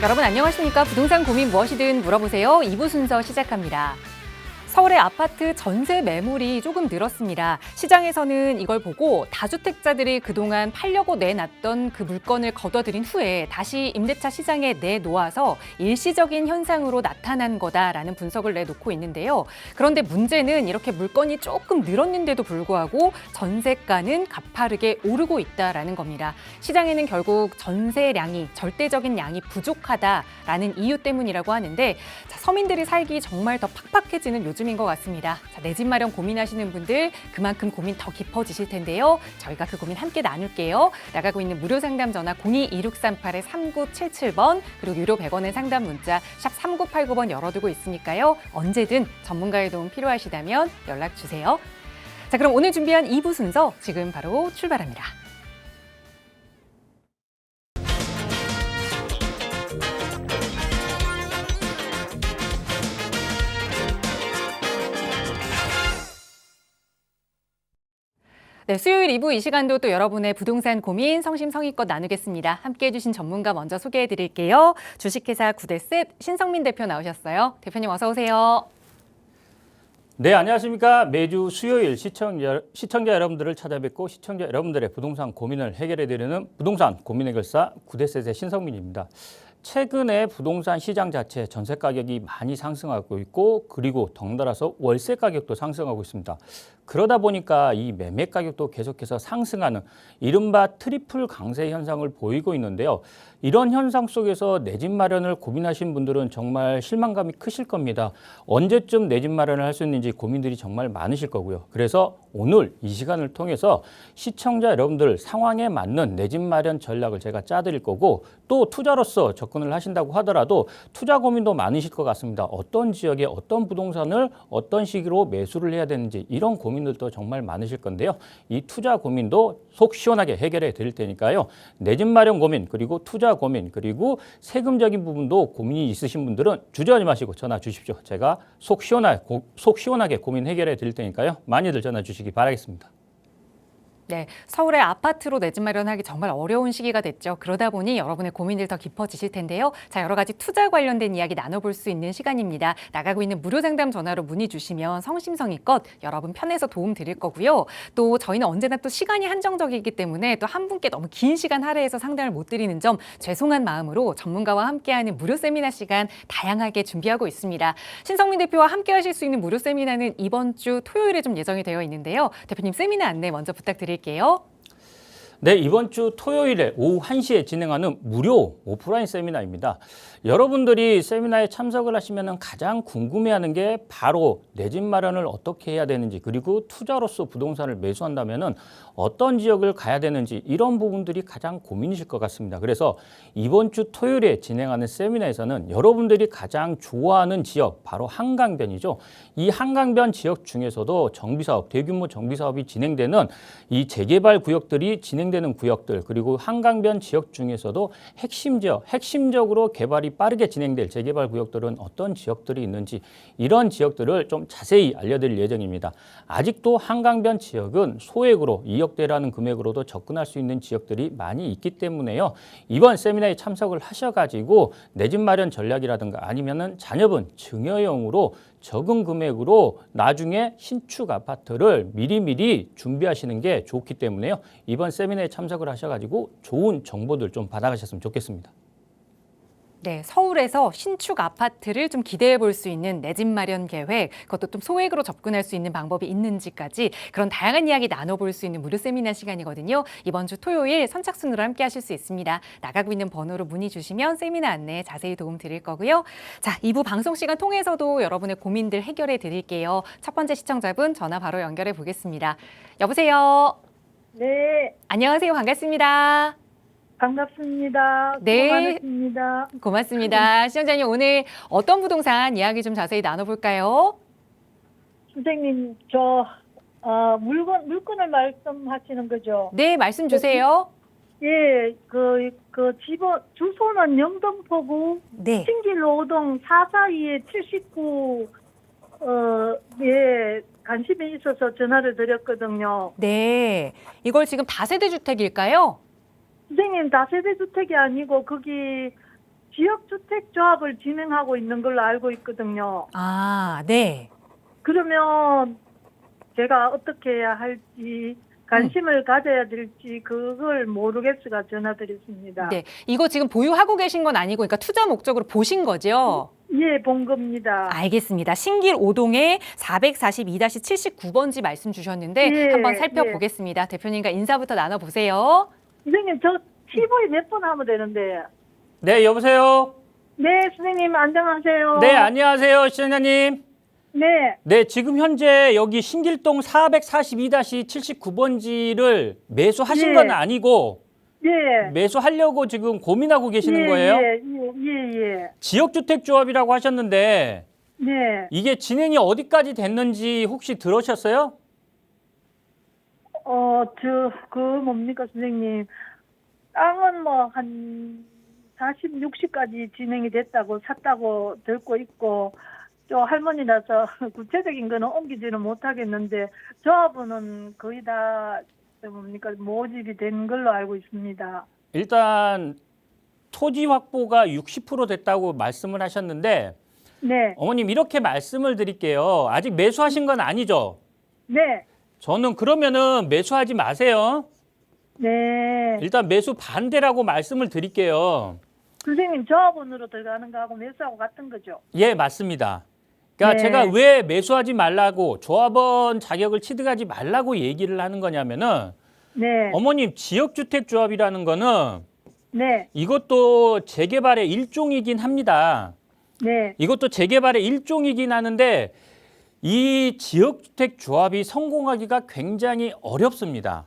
여러분 안녕하십니까? 부동산 고민 무엇이든 물어보세요. 2부 순서 시작합니다. 서울의 아파트 전세 매물이 조금 늘었습니다. 시장에서는 이걸 보고 다주택자들이 그동안 팔려고 내놨던 그 물건을 거둬들인 후에 다시 임대차 시장에 내놓아서 일시적인 현상으로 나타난 거다라는 분석을 내놓고 있는데요. 그런데 문제는 이렇게 물건이 조금 늘었는데도 불구하고 전세가는 가파르게 오르고 있다라는 겁니다. 시장에는 결국 전세량이 절대적인 양이 부족하다라는 이유 때문이라고 하는데 서민들이 살기 정말 더 팍팍해지는 요즘인 것 같습니다. 내 집 마련 고민하시는 분들 그만큼 고민 더 깊어지실 텐데요. 저희가 그 고민 함께 나눌게요. 나가고 있는 무료 상담 전화 02-2638-3977번 그리고 유료 100원의 상담 문자 샵 3989번 열어두고 있으니까요. 언제든 전문가의 도움 필요하시다면 연락 주세요. 자, 그럼 오늘 준비한 2부 순서 지금 바로 출발합니다. 네, 수요일 2부 이 시간도 또 여러분의 부동산 고민 성심성의껏 나누겠습니다. 함께해 주신 전문가 먼저 소개해 드릴게요. 주식회사 구대셋 신성민 대표 나오셨어요. 대표님 어서 오세요. 네, 안녕하십니까. 매주 수요일 시청자 여러분들을 찾아뵙고 시청자 여러분들의 부동산 고민을 해결해 드리는 부동산 고민 해결사 구대셋의 신성민입니다. 최근에 부동산 시장 자체 전세 가격이 많이 상승하고 있고 그리고 덩달아서 월세 가격도 상승하고 있습니다. 그러다 보니까 이 매매 가격도 계속해서 상승하는 이른바 트리플 강세 현상을 보이고 있는데요. 이런 현상 속에서 내 집 마련을 고민하신 분들은 정말 실망감이 크실 겁니다. 언제쯤 내 집 마련을 할 수 있는지 고민들이 정말 많으실 거고요. 그래서 오늘 이 시간을 통해서 시청자 여러분들 상황에 맞는 내 집 마련 전략을 제가 짜드릴 거고 또 투자로서 접근을 하신다고 하더라도 투자 고민도 많으실 것 같습니다. 어떤 지역에 어떤 부동산을 어떤 시기로 매수를 해야 되는지 이런 고민들도 정말 많으실 건데요. 이 투자 고민도 속 시원하게 해결해 드릴 테니까요. 내 집 마련 고민 그리고 투자 고민 그리고 세금적인 부분도 고민이 있으신 분들은 주저하지 마시고 전화 주십시오. 제가 속 시원하게 고민 해결해 드릴 테니까요. 많이들 전화 주시기 바라겠습니다. 네, 서울의 아파트로 내 집 마련하기 정말 어려운 시기가 됐죠. 그러다 보니 여러분의 고민들 더 깊어지실 텐데요. 자, 여러 가지 투자 관련된 이야기 나눠볼 수 있는 시간입니다. 나가고 있는 무료 상담 전화로 문의 주시면 성심성의껏 여러분 편에서 도움 드릴 거고요. 또 저희는 언제나 또 시간이 한정적이기 때문에 또 한 분께 너무 긴 시간 할애해서 상담을 못 드리는 점 죄송한 마음으로 전문가와 함께하는 무료 세미나 시간 다양하게 준비하고 있습니다. 신성민 대표와 함께 하실 수 있는 무료 세미나는 이번 주 토요일에 좀 예정이 되어 있는데요. 대표님 세미나 안내 먼저 부탁드릴게요. 네, 이번 주 토요일에 오후 1시에 진행하는 무료 오프라인 세미나입니다. 여러분들이 세미나에 참석을 하시면 가장 궁금해하는 게 바로 내 집 마련을 어떻게 해야 되는지 그리고 투자로서 부동산을 매수한다면 어떤 지역을 가야 되는지 이런 부분들이 가장 고민이실 것 같습니다. 그래서 이번 주 토요일에 진행하는 세미나에서는 여러분들이 가장 좋아하는 지역 바로 한강변이죠. 이 한강변 지역 중에서도 정비사업, 대규모 정비사업이 진행되는 이 재개발 구역들이 진행되는 구역들 그리고 한강변 지역 중에서도 핵심 지역, 핵심적으로 개발이 빠르게 진행될 재개발 구역들은 어떤 지역들이 있는지 이런 지역들을 좀 자세히 알려드릴 예정입니다. 아직도 한강변 지역은 소액으로 2억대라는 금액으로도 접근할 수 있는 지역들이 많이 있기 때문에요. 이번 세미나에 참석을 하셔가지고 내 집 마련 전략이라든가 아니면은 자녀분 증여용으로 적은 금액으로 나중에 신축 아파트를 미리미리 준비하시는 게 좋기 때문에요. 이번 세미나에 참석을 하셔가지고 좋은 정보들 좀 받아가셨으면 좋겠습니다. 네, 서울에서 신축 아파트를 좀 기대해 볼 수 있는 내 집 마련 계획, 그것도 좀 소액으로 접근할 수 있는 방법이 있는지까지 그런 다양한 이야기 나눠볼 수 있는 무료 세미나 시간이거든요. 이번 주 토요일 선착순으로 함께 하실 수 있습니다. 나가고 있는 번호로 문의 주시면 세미나 안내 자세히 도움 드릴 거고요. 자, 2부 방송 시간 통해서도 여러분의 고민들 해결해 드릴게요. 첫 번째 시청자분 전화 바로 연결해 보겠습니다. 여보세요. 네, 안녕하세요. 반갑습니다. 반갑습니다. 네. 수고 많으십니다. 고맙습니다. 시청자님 오늘 어떤 부동산 이야기 좀 자세히 나눠볼까요? 선생님, 물건을 말씀하시는 거죠? 네, 말씀 주세요. 예, 주소는 영등포구 네. 신길로 5동 442-79, 예, 관심이 있어서 전화를 드렸거든요. 네. 이걸 지금 다세대 주택일까요? 선생님, 다세대 주택이 아니고, 거기 지역주택조합을 진행하고 있는 걸로 알고 있거든요. 아, 네. 그러면 제가 어떻게 해야 할지 관심을 가져야 될지 그걸 모르겠어가 전화드렸습니다. 네. 이거 지금 보유하고 계신 건 아니고, 그러니까 투자 목적으로 보신 거죠? 예, 본 겁니다. 알겠습니다. 신길 5동에 442-79번지 말씀 주셨는데 예, 한번 살펴보겠습니다. 대표님과 인사부터 나눠보세요. 선생님, 저 TV 몇 번 하면 되는데. 네, 여보세요? 네, 선생님 안녕하세요. 네, 안녕하세요, 시청자님. 네, 네, 지금 현재 여기 신길동 442-79번지를 매수하신 예. 건 아니고 예. 매수하려고 지금 고민하고 계시는 예, 거예요? 예. 지역주택조합이라고 하셨는데 네. 이게 진행이 어디까지 됐는지 혹시 들으셨어요? 뭡니까, 선생님. 땅은 뭐, 한 40, 60까지 진행이 됐다고, 샀다고 듣고 있고, 저 할머니라서 구체적인 거는 옮기지는 못하겠는데, 조합은 거의 다, 모집이 된 걸로 알고 있습니다. 일단 토지 확보가 60% 됐다고 말씀을 하셨는데 네, 어머님 이렇게 말씀을 드릴게요. 아직 매수하신 건 아니죠? 네, 저는 그러면은 매수하지 마세요. 네. 일단 매수 반대라고 말씀을 드릴게요. 선생님, 조합원으로 들어가는 거하고 매수하고 같은 거죠? 예, 맞습니다. 그러니까 네. 제가 왜 매수하지 말라고 조합원 자격을 취득하지 말라고 얘기를 하는 거냐면은 네, 어머님 지역주택조합이라는 거는 네, 이것도 재개발의 일종이긴 합니다. 네, 이것도 재개발의 일종이긴 하는데 이 지역주택조합이 성공하기가 굉장히 어렵습니다.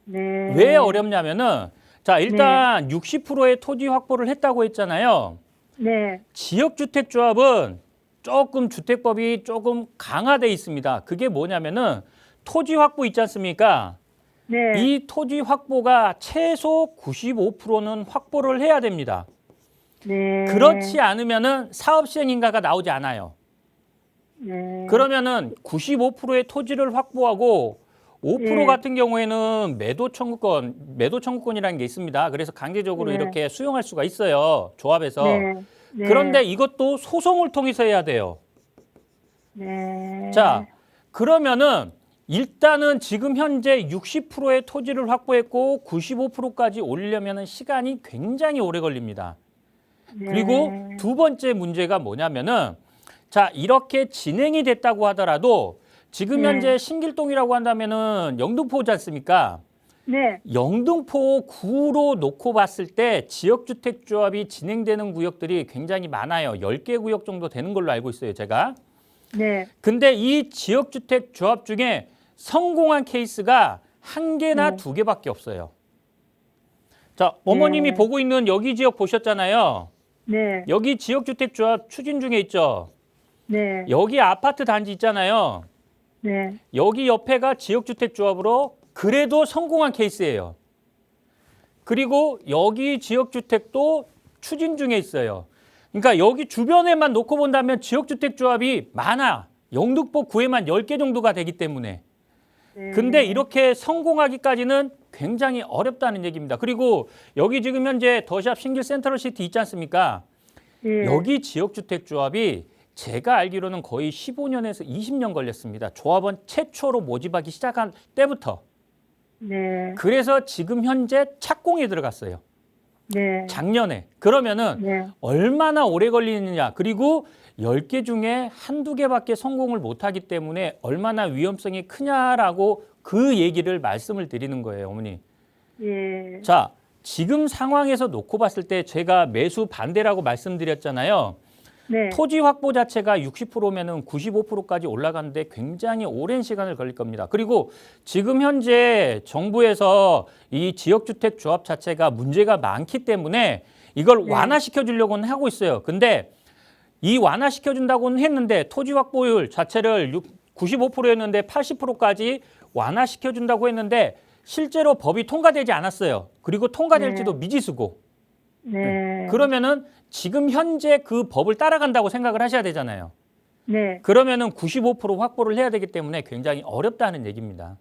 네. 왜 어렵냐면은 자 일단 60%의 토지 확보를 했다고 했잖아요. 네, 지역주택조합은 조금 주택법이 조금 강화돼 있습니다. 그게 뭐냐면은 토지 확보 있지 않습니까? 네. 이 토지 확보가 최소 95%는 확보를 해야 됩니다. 네. 그렇지 않으면은 사업 시행 인가가 나오지 않아요. 네. 그러면은 95%의 토지를 확보하고 5% 네. 같은 경우에는 매도 청구권이라는 게 있습니다. 그래서 강제적으로 네. 이렇게 수용할 수가 있어요. 조합에서. 네. 네. 그런데 이것도 소송을 통해서 해야 돼요. 네. 자, 그러면은 일단은 지금 현재 60%의 토지를 확보했고 95%까지 올리려면 시간이 굉장히 오래 걸립니다. 네. 그리고 두 번째 문제가 뭐냐면은 자, 이렇게 진행이 됐다고 하더라도 지금 네. 현재 신길동이라고 한다면은 영등포지 않습니까? 네. 영등포 구로 놓고 봤을 때 지역주택조합이 진행되는 구역들이 굉장히 많아요. 10개 구역 정도 되는 걸로 알고 있어요, 제가. 네. 근데 이 지역주택조합 중에 성공한 케이스가 한 개나 네. 두 개밖에 없어요. 자, 어머님이 네. 보고 있는 여기 지역 보셨잖아요. 네. 여기 지역주택조합 추진 중에 있죠. 네. 여기 아파트 단지 있잖아요. 네. 여기 옆에가 지역주택조합으로 그래도 성공한 케이스예요. 그리고 여기 지역주택도 추진 중에 있어요. 그러니까 여기 주변에만 놓고 본다면 지역주택조합이 많아. 영등포 구에만 10개 정도가 되기 때문에. 네. 근데 이렇게 성공하기까지는 굉장히 어렵다는 얘기입니다. 그리고 여기 지금 현재 더샵 신길 센트럴시티 있지 않습니까? 네. 여기 지역주택조합이 제가 알기로는 거의 15년에서 20년 걸렸습니다. 조합원 최초로 모집하기 시작한 때부터. 네. 그래서 지금 현재 착공에 들어갔어요. 네. 작년에. 그러면은 네. 얼마나 오래 걸리느냐. 그리고 10개 중에 한두 개밖에 성공을 못하기 때문에 얼마나 위험성이 크냐라고 그 얘기를 말씀을 드리는 거예요, 어머니. 예. 자, 지금 상황에서 놓고 봤을 때 제가 매수 반대라고 말씀드렸잖아요. 네. 토지 확보 자체가 60%면은 95%까지 올라가는데 굉장히 오랜 시간을 걸릴 겁니다. 그리고 지금 현재 정부에서 이 지역주택 조합 자체가 문제가 많기 때문에 이걸 네. 완화시켜 주려고는 하고 있어요. 근데 이 완화시켜 준다고는 했는데 토지 확보율 자체를 95%였는데 80%까지 완화시켜 준다고 했는데 실제로 법이 통과되지 않았어요. 그리고 통과될지도 미지수고. 네. 그러면은 지금 현재 그 법을 따라간다고 생각을 하셔야 되잖아요. 네. 그러면은 95% 확보를 해야 되기 때문에 굉장히 어렵다는 얘기입니다.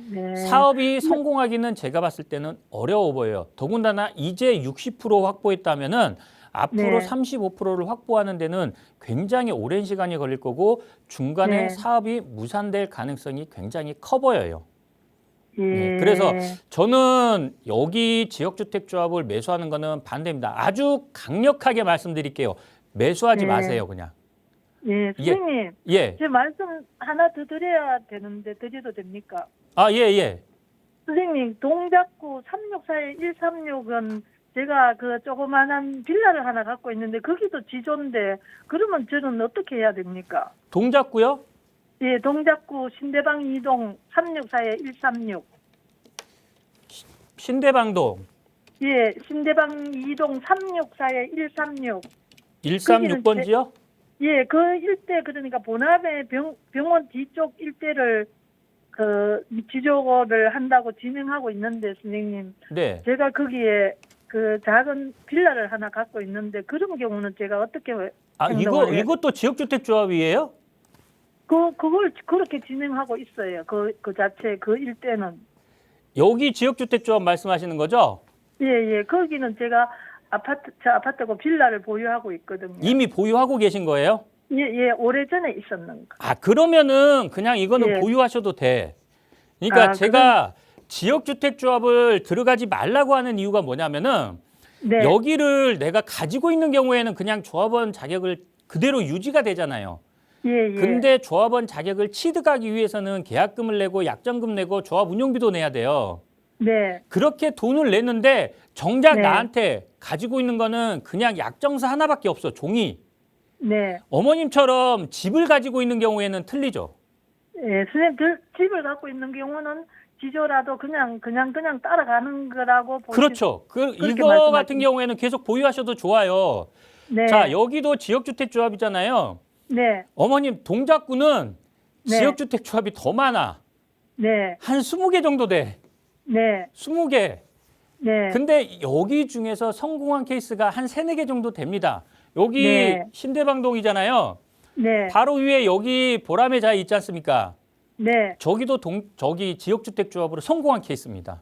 네. 사업이 성공하기는 제가 봤을 때는 어려워 보여요. 더군다나 이제 60% 확보했다면은 앞으로 네. 35%를 확보하는 데는 굉장히 오랜 시간이 걸릴 거고 중간에 네. 사업이 무산될 가능성이 굉장히 커 보여요. 예. 네, 그래서 저는 여기 지역주택조합을 매수하는 거는 반대입니다. 아주 강력하게 말씀드릴게요. 매수하지 네. 마세요, 그냥. 예, 이게- 선생님, 예. 제 말씀 하나 더 드려야 되는데 드려도 됩니까? 아, 예, 예. 선생님, 동작구 364에 136은 제가 그 조그만한 빌라를 하나 갖고 있는데 거기도 지존데 그러면 저는 어떻게 해야 됩니까? 동작구요? 예, 동작구 신대방 2동 364에 136. 신대방동 예, 신대방 2동 364에 136. 136번지요? 예, 그 일대 그러니까 보남의 병원 뒤쪽 일대를 그 지조를 한다고 진행하고 있는데 선생님, 네. 제가 거기에 그 작은 빌라를 하나 갖고 있는데 그런 경우는 제가 어떻게 아, 행동을 해야 이것도 지역주택조합이에요? 그걸 그렇게 진행하고 있어요. 그 자체 그 일대는. 여기 지역주택조합 말씀하시는 거죠? 예, 예. 거기는 제가 저 아파트고 빌라를 보유하고 있거든요. 이미 보유하고 계신 거예요? 예, 예. 오래전에 있었는 거. 아, 그러면은 그냥 이거는 예. 보유하셔도 돼. 그러니까 아, 제가 지역주택조합을 들어가지 말라고 하는 이유가 뭐냐면은 네. 여기를 내가 가지고 있는 경우에는 그냥 조합원 자격을 그대로 유지가 되잖아요. 예, 예. 근데 조합원 자격을 취득하기 위해서는 계약금을 내고 약정금 내고 조합 운영비도 내야 돼요. 네. 그렇게 돈을 냈는데 정작 네. 나한테 가지고 있는 거는 그냥 약정서 하나밖에 없어. 종이. 네. 어머님처럼 집을 가지고 있는 경우에는 틀리죠. 예, 선생님 집을 갖고 있는 경우는 지조라도 그냥 따라가는 거라고 그렇죠. 이거 말씀하시면- 같은 경우에는 계속 보유하셔도 좋아요. 네. 자, 여기도 지역주택조합이잖아요. 네. 어머님 동작구는 네. 지역주택조합이 더 많아. 네. 한 20개 정도 돼. 네. 20개. 네. 근데 여기 중에서 성공한 케이스가 한 3, 4개 정도 됩니다. 여기 네. 신대방동이잖아요. 네. 바로 위에 여기 보람의 자이 있지 않습니까? 네. 저기도 저기 지역주택조합으로 성공한 케이스입니다.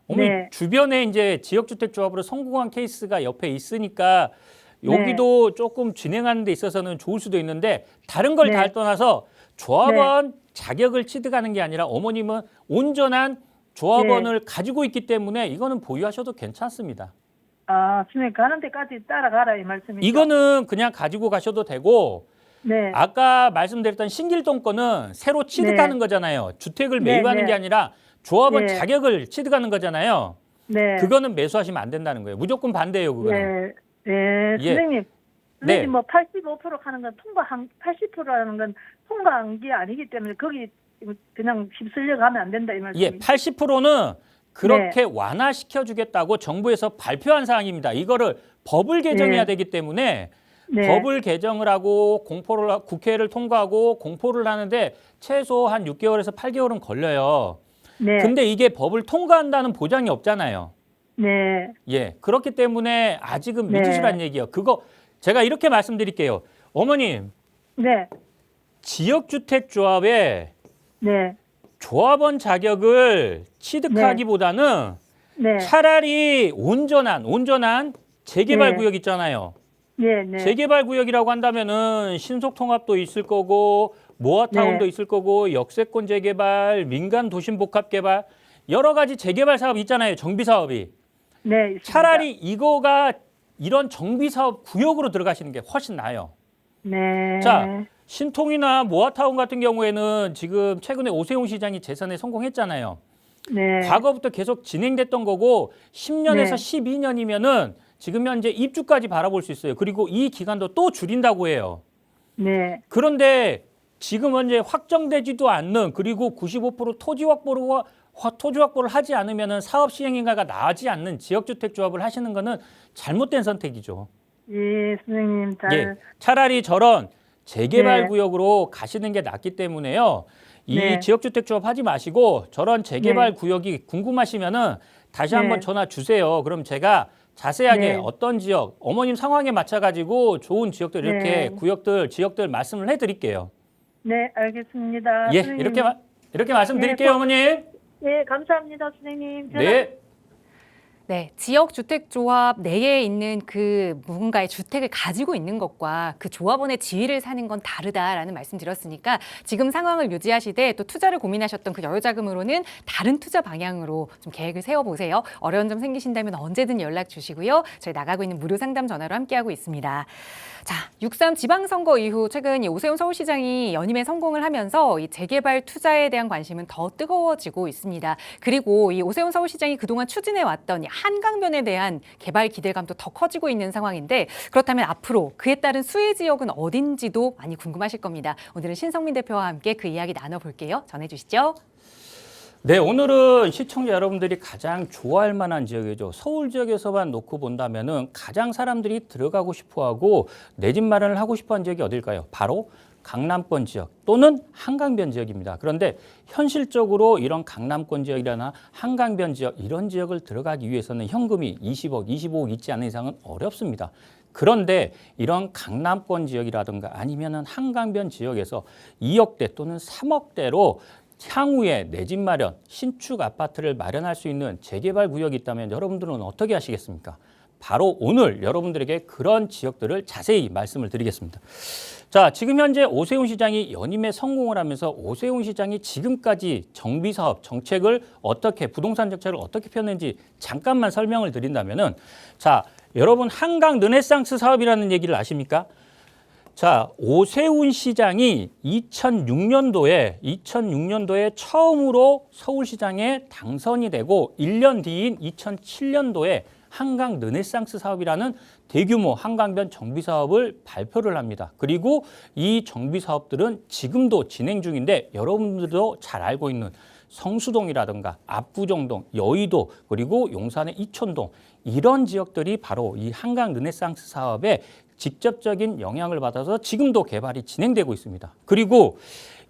어머니 네. 주변에 이제 지역주택조합으로 성공한 케이스가 옆에 있으니까 네. 여기도 조금 진행하는 데 있어서는 좋을 수도 있는데 다른 걸 네. 다 떠나서 조합원 자격을 취득하는 게 아니라 어머님은 온전한 조합원을 가지고 있기 때문에 이거는 보유하셔도 괜찮습니다. 아, 선생님 가는 데까지 따라가라 이 말씀이죠? 이거는 그냥 가지고 가셔도 되고 네. 아까 말씀드렸던 신길동 거는 새로 취득하는 네. 거잖아요. 주택을 네, 매입하는 네. 게 아니라 조합원 네. 자격을 취득하는 거잖아요. 네. 그거는 매수하시면 안 된다는 거예요. 무조건 반대예요, 그거는. 네. 네. 예. 선생님. 네. 선생님 뭐 85% 하는 건 80%라는 건 통과한 게 아니기 때문에 거기 그냥 휩쓸려 가면 안 된다 이 말씀이죠? 예, 80%는 그렇게 완화시켜 주겠다고 정부에서 발표한 사항입니다. 이거를 법을 개정해야 네. 되기 때문에 네. 법을 개정을 하고 국회를 통과하고 공포를 하는데 최소 한 6개월에서 8개월은 걸려요. 네. 근데 이게 법을 통과한다는 보장이 없잖아요. 네. 예, 그렇기 때문에 아직은 네. 미지수란 얘기예요. 그거 제가 이렇게 말씀드릴게요. 어머님, 네. 지역주택조합에 네. 조합원 자격을 취득하기보다는 네. 차라리 온전한 재개발 네. 구역 있잖아요. 네. 네. 재개발 구역이라고 한다면은 신속통합도 있을 거고 모아타운도 네. 있을 거고 역세권 재개발, 민간 도심 복합 개발 여러 가지 재개발 사업 있잖아요. 정비 사업이. 네. 있습니다. 차라리 이거가 이런 정비 사업 구역으로 들어가시는 게 훨씬 나아요. 네. 자, 신통이나 모아타운 같은 경우에는 지금 최근에 오세훈 시장이 재선에 성공했잖아요. 네. 과거부터 계속 진행됐던 거고 10년에서 네. 12년이면은 지금 현재 입주까지 바라볼 수 있어요. 그리고 이 기간도 또 줄인다고 해요. 네. 그런데 지금 현재 확정되지도 않는 그리고 95% 토지 확보를 하지 않으면은 사업 시행 인가가 나지 않는 지역주택 조합을 하시는 거는 잘못된 선택이죠. 예, 선생님 예, 차라리 저런 재개발 네. 구역으로 가시는 게 낫기 때문에요. 이 네. 지역주택 조합 하지 마시고 저런 재개발 네. 구역이 궁금하시면은 다시 네. 한번 전화 주세요. 그럼 제가 자세하게 네. 어떤 지역, 어머님 상황에 맞춰 가지고 좋은 지역들 이렇게 네. 지역들 말씀을 해드릴게요. 네, 알겠습니다. 예, 선생님. 이렇게 말씀드릴게요, 네, 어머님. 예, 감사합니다, 선생님. 네. 네, 지역주택조합 내에 있는 그 누군가의 주택을 가지고 있는 것과 그 조합원의 지위를 사는 건 다르다라는 말씀 드렸으니까 지금 상황을 유지하시되 또 투자를 고민하셨던 그 여유자금으로는 다른 투자 방향으로 좀 계획을 세워보세요. 어려운 점 생기신다면 언제든 연락 주시고요. 저희 나가고 있는 무료 상담 전화로 함께하고 있습니다. 자, 6.3 지방선거 이후 최근 이 오세훈 서울시장이 연임에 성공을 하면서 이 재개발 투자에 대한 관심은 더 뜨거워지고 있습니다. 그리고 이 오세훈 서울시장이 그동안 추진해왔던 이 한강변에 대한 개발 기대감도 더 커지고 있는 상황인데 그렇다면 앞으로 그에 따른 수혜 지역은 어딘지도 많이 궁금하실 겁니다. 오늘은 신성민 대표와 함께 그 이야기 나눠볼게요. 전해주시죠. 네, 오늘은 시청자 여러분들이 가장 좋아할 만한 지역이죠. 서울 지역에서만 놓고 본다면은 가장 사람들이 들어가고 싶어하고 내 집 마련을 하고 싶어하는 지역이 어딜까요? 바로 강남권 지역 또는 한강변 지역입니다. 그런데 현실적으로 이런 강남권 지역이나 한강변 지역 이런 지역을 들어가기 위해서는 현금이 20억, 25억 있지 않은 이상은 어렵습니다. 그런데 이런 강남권 지역이라든가 아니면은 한강변 지역에서 2억대 또는 3억대로 향후에 내 집 마련, 신축 아파트를 마련할 수 있는 재개발 구역이 있다면 여러분들은 어떻게 하시겠습니까? 바로 오늘 여러분들에게 그런 지역들을 자세히 말씀을 드리겠습니다. 자, 지금 현재 오세훈 시장이 연임에 성공을 하면서 오세훈 시장이 지금까지 정비사업 정책을 어떻게, 부동산 정책을 어떻게 폈는지 잠깐만 설명을 드린다면은 자, 여러분 한강 르네상스 사업이라는 얘기를 아십니까? 자, 오세훈 시장이 2006년도에 처음으로 서울시장에 당선이 되고 1년 뒤인 2007년도에 한강 르네상스 사업이라는 대규모 한강변 정비 사업을 발표를 합니다. 그리고 이 정비 사업들은 지금도 진행 중인데 여러분들도 잘 알고 있는 성수동이라든가 압구정동, 여의도 그리고 용산의 이촌동 이런 지역들이 바로 이 한강 르네상스 사업에 직접적인 영향을 받아서 지금도 개발이 진행되고 있습니다. 그리고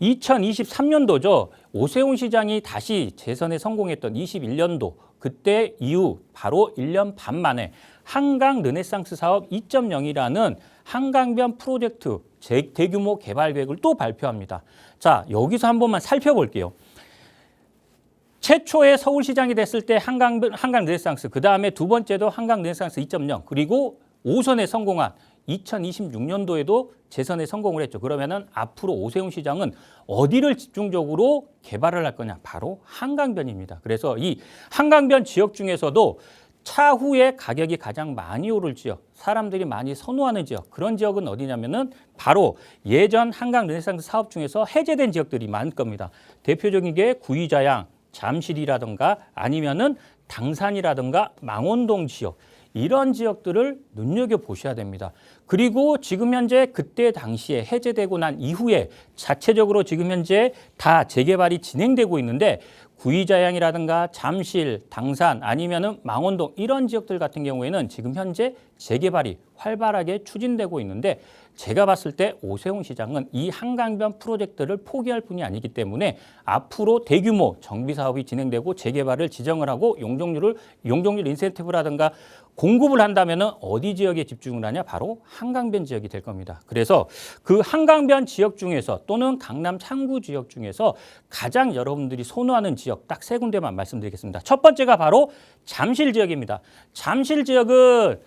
2023년도죠. 오세훈 시장이 다시 재선에 성공했던 21년도 그때 이후 바로 1년 반 만에 한강 르네상스 사업 2.0이라는 한강변 프로젝트 대규모 개발 계획을 또 발표합니다. 자, 여기서 한 번만 살펴볼게요. 최초의 서울시장이 됐을 때 한강 르네상스, 그 다음에 두 번째도 한강 르네상스 2.0, 그리고 5선에 성공한 2026년도에도 재선에 성공을 했죠. 그러면은 앞으로 오세훈 시장은 어디를 집중적으로 개발을 할 거냐? 바로 한강변입니다. 그래서 이 한강변 지역 중에서도 차후에 가격이 가장 많이 오를 지역, 사람들이 많이 선호하는 지역, 그런 지역은 어디냐면은 바로 예전 한강 르네상스 사업 중에서 해제된 지역들이 많을 겁니다. 대표적인 게 구이자양, 잠실이라든가 아니면은 당산이라든가 망원동 지역, 이런 지역들을 눈여겨보셔야 됩니다. 그리고 지금 현재 그때 당시에 해제되고 난 이후에 자체적으로 지금 현재 다 재개발이 진행되고 있는데 구이자양이라든가 잠실, 당산 아니면은 망원동 이런 지역들 같은 경우에는 지금 현재 재개발이 활발하게 추진되고 있는데 제가 봤을 때 오세훈 시장은 이 한강변 프로젝트를 포기할 뿐이 아니기 때문에 앞으로 대규모 정비 사업이 진행되고 재개발을 지정을 하고 용적률 인센티브라든가 공급을 한다면은 어디 지역에 집중을 하냐? 바로 한강변 지역이 될 겁니다. 그래서 그 한강변 지역 중에서 또는 강남 상구 지역 중에서 가장 여러분들이 선호하는 지역 딱 세 군데만 말씀드리겠습니다. 첫 번째가 바로 잠실 지역입니다. 잠실 지역은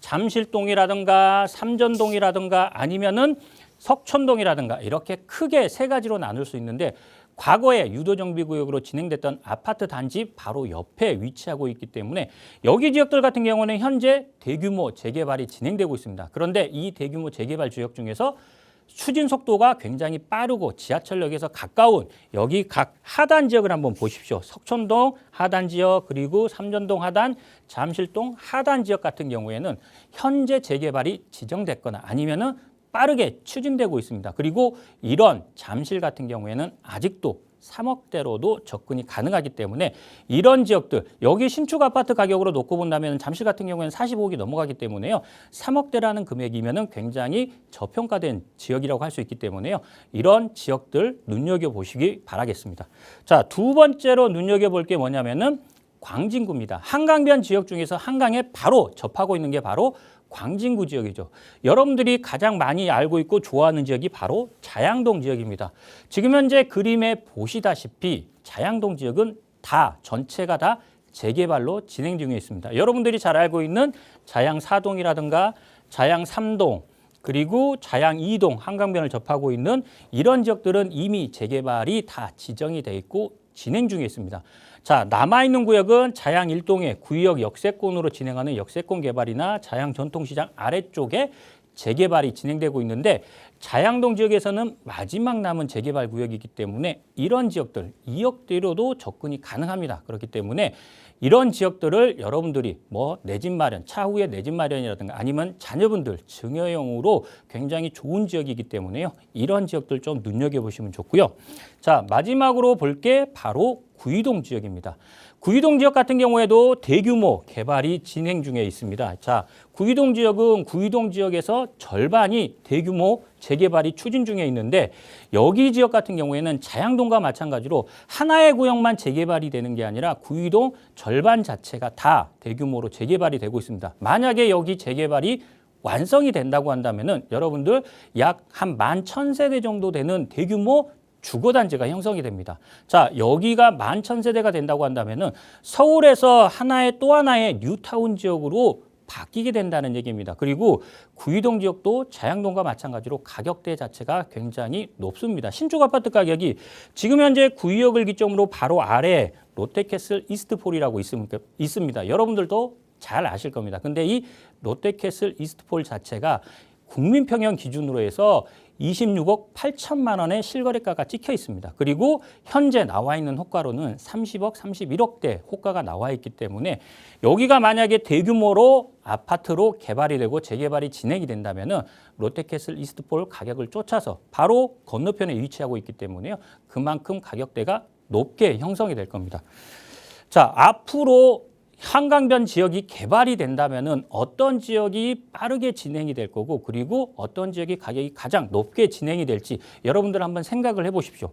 잠실동이라든가 삼전동이라든가 아니면은 석촌동이라든가 이렇게 크게 세 가지로 나눌 수 있는데 과거에 유도정비구역으로 진행됐던 아파트 단지 바로 옆에 위치하고 있기 때문에 여기 지역들 같은 경우는 현재 대규모 재개발이 진행되고 있습니다. 그런데 이 대규모 재개발 지역 중에서 추진 속도가 굉장히 빠르고 지하철역에서 가까운 여기 각 하단 지역을 한번 보십시오. 석촌동 하단 지역 그리고 삼전동 하단, 잠실동 하단 지역 같은 경우에는 현재 재개발이 지정됐거나 아니면은 빠르게 추진되고 있습니다. 그리고 이런 잠실 같은 경우에는 아직도 3억대로도 접근이 가능하기 때문에 이런 지역들 여기 신축 아파트 가격으로 놓고 본다면 잠실 같은 경우에는 45억이 넘어가기 때문에요. 3억대라는 금액이면은 굉장히 저평가된 지역이라고 할 수 있기 때문에요. 이런 지역들 눈여겨보시기 바라겠습니다. 자, 두 번째로 눈여겨볼 게 뭐냐면은 광진구입니다. 한강변 지역 중에서 한강에 바로 접하고 있는 게 바로 광진구 지역이죠. 여러분들이 가장 많이 알고 있고 좋아하는 지역이 바로 자양동 지역입니다. 지금 현재 그림에 보시다시피 자양동 지역은 전체가 다 재개발로 진행 중에 있습니다. 여러분들이 잘 알고 있는 자양 4동이라든가 자양 3동 그리고 자양 2동 한강변을 접하고 있는 이런 지역들은 이미 재개발이 다 지정이 돼 있고 진행 중에 있습니다. 자, 남아있는 구역은 자양 1동의 구역 역세권으로 진행하는 역세권 개발이나 자양 전통시장 아래쪽에 재개발이 진행되고 있는데 자양동 지역에서는 마지막 남은 재개발 구역이기 때문에 이런 지역들 2억대로도 접근이 가능합니다. 그렇기 때문에 이런 지역들을 여러분들이 뭐 내 집 마련, 차후에 내 집 마련이라든가 아니면 자녀분들 증여용으로 굉장히 좋은 지역이기 때문에요. 이런 지역들 좀 눈여겨보시면 좋고요. 자, 마지막으로 볼 게 바로 구이동 지역입니다. 구이동 지역 같은 경우에도 대규모 개발이 진행 중에 있습니다. 자, 구이동 지역은 구이동 지역에서 절반이 대규모 재개발이 추진 중에 있는데 여기 지역 같은 경우에는 자양동과 마찬가지로 하나의 구역만 재개발이 되는 게 아니라 구이동 절반 자체가 다 대규모로 재개발이 되고 있습니다. 만약에 여기 재개발이 완성이 된다고 한다면은 여러분들 약 한 11,000세대 정도 되는 대규모 주거단지가 형성이 됩니다. 자, 여기가 11,000세대가 된다고 한다면은 서울에서 하나의 또 하나의 뉴타운 지역으로 바뀌게 된다는 얘기입니다. 그리고 구이동 지역도 자양동과 마찬가지로 가격대 자체가 굉장히 높습니다. 신축 아파트 가격이 지금 현재 구의역을 기점으로 바로 아래 롯데캐슬 이스트폴이라고 있습니다. 여러분들도 잘 아실 겁니다. 근데 이 롯데캐슬 이스트폴 자체가 국민평형 기준으로 해서 26억 8천만 원의 실거래가가 찍혀 있습니다. 그리고 현재 나와 있는 호가로는 30억, 31억대 호가가 나와 있기 때문에 여기가 만약에 대규모로 아파트로 개발이 되고 재개발이 진행이 된다면은 롯데캐슬 이스트폴 가격을 쫓아서 바로 건너편에 위치하고 있기 때문에요. 그만큼 가격대가 높게 형성이 될 겁니다. 자, 앞으로 한강변 지역이 개발이 된다면은 어떤 지역이 빠르게 진행이 될 거고 그리고 어떤 지역이 가격이 가장 높게 진행이 될지 여러분들 한번 생각을 해보십시오.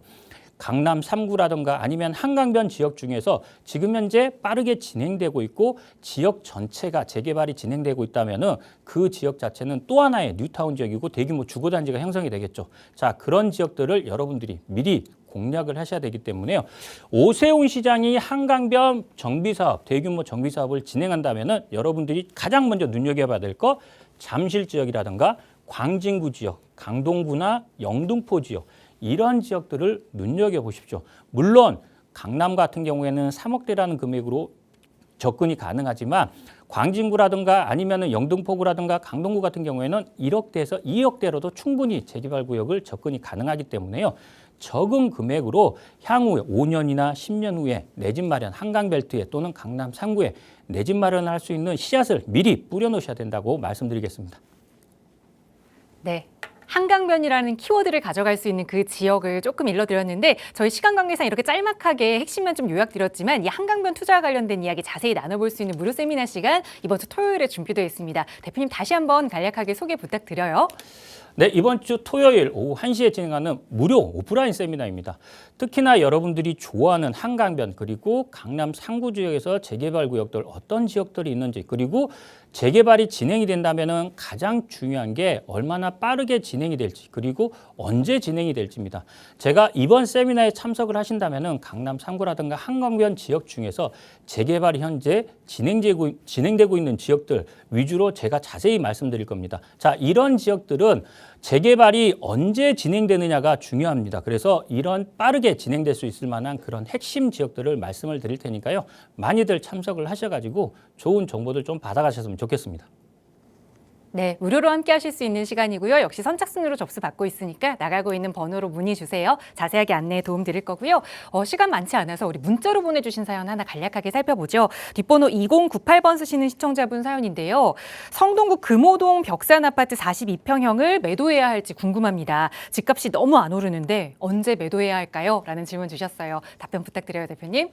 강남 3구라든가 아니면 한강변 지역 중에서 지금 현재 빠르게 진행되고 있고 지역 전체가 재개발이 진행되고 있다면은 그 지역 자체는 또 하나의 뉴타운 지역이고 대규모 주거단지가 형성이 되겠죠. 자, 그런 지역들을 여러분들이 미리 공략을 하셔야 되기 때문에요. 오세훈 시장이 한강변 정비사업, 대규모 정비사업을 진행한다면은 여러분들이 가장 먼저 눈여겨봐야 될 거 잠실 지역이라든가 광진구 지역, 강동구나 영등포 지역 이런 지역들을 눈여겨보십시오. 물론 강남 같은 경우에는 3억대라는 금액으로 접근이 가능하지만 광진구라든가 아니면 영등포구라든가 강동구 같은 경우에는 1억대에서 2억대로도 충분히 재개발 구역을 접근이 가능하기 때문에요. 적은 금액으로 향후 5년이나 10년 후에 내 집 마련 한강벨트에 또는 강남 3구에 내 집 마련을 할 수 있는 씨앗을 미리 뿌려놓으셔야 된다고 말씀드리겠습니다. 네. 한강변이라는 키워드를 가져갈 수 있는 그 지역을 조금 일러드렸는데 저희 시간 관계상 이렇게 짤막하게 핵심만 좀 요약드렸지만 이 한강변 투자와 관련된 이야기 자세히 나눠볼 수 있는 무료 세미나 시간 이번 주 토요일에 준비되어 있습니다. 대표님 다시 한번 간략하게 소개 부탁드려요. 네, 이번 주 토요일 오후 1시에 진행하는 무료 오프라인 세미나입니다. 특히나 여러분들이 좋아하는 한강변 그리고 강남 상구 지역에서 재개발 구역들 어떤 지역들이 있는지 그리고 재개발이 진행이 된다면 가장 중요한 게 얼마나 빠르게 진행이 될지 그리고 언제 진행이 될지입니다. 제가 이번 세미나에 참석을 하신다면 강남 상구라든가 한강변 지역 중에서 재개발이 현재 진행되고 있는 지역들 위주로 제가 자세히 말씀드릴 겁니다. 자, 이런 지역들은 재개발이 언제 진행되느냐가 중요합니다. 그래서 이런 빠르게 진행될 수 있을 만한 그런 핵심 지역들을 말씀을 드릴 테니까요. 많이들 참석을 하셔가지고 좋은 정보들 좀 받아가셨으면 좋겠습니다. 네, 무료로 함께 하실 수 있는 시간이고요. 역시 선착순으로 접수 받고 있으니까 나가고 있는 번호로 문의 주세요. 자세하게 안내에 도움 드릴 거고요. 시간 많지 않아서 우리 문자로 보내주신 사연 하나 간략하게 살펴보죠. 뒷번호 2098번 쓰시는 시청자분 사연인데요. 성동구 금호동 벽산 아파트 42평형을 매도해야 할지 궁금합니다. 집값이 너무 안 오르는데 언제 매도해야 할까요? 라는 질문 주셨어요. 답변 부탁드려요, 대표님.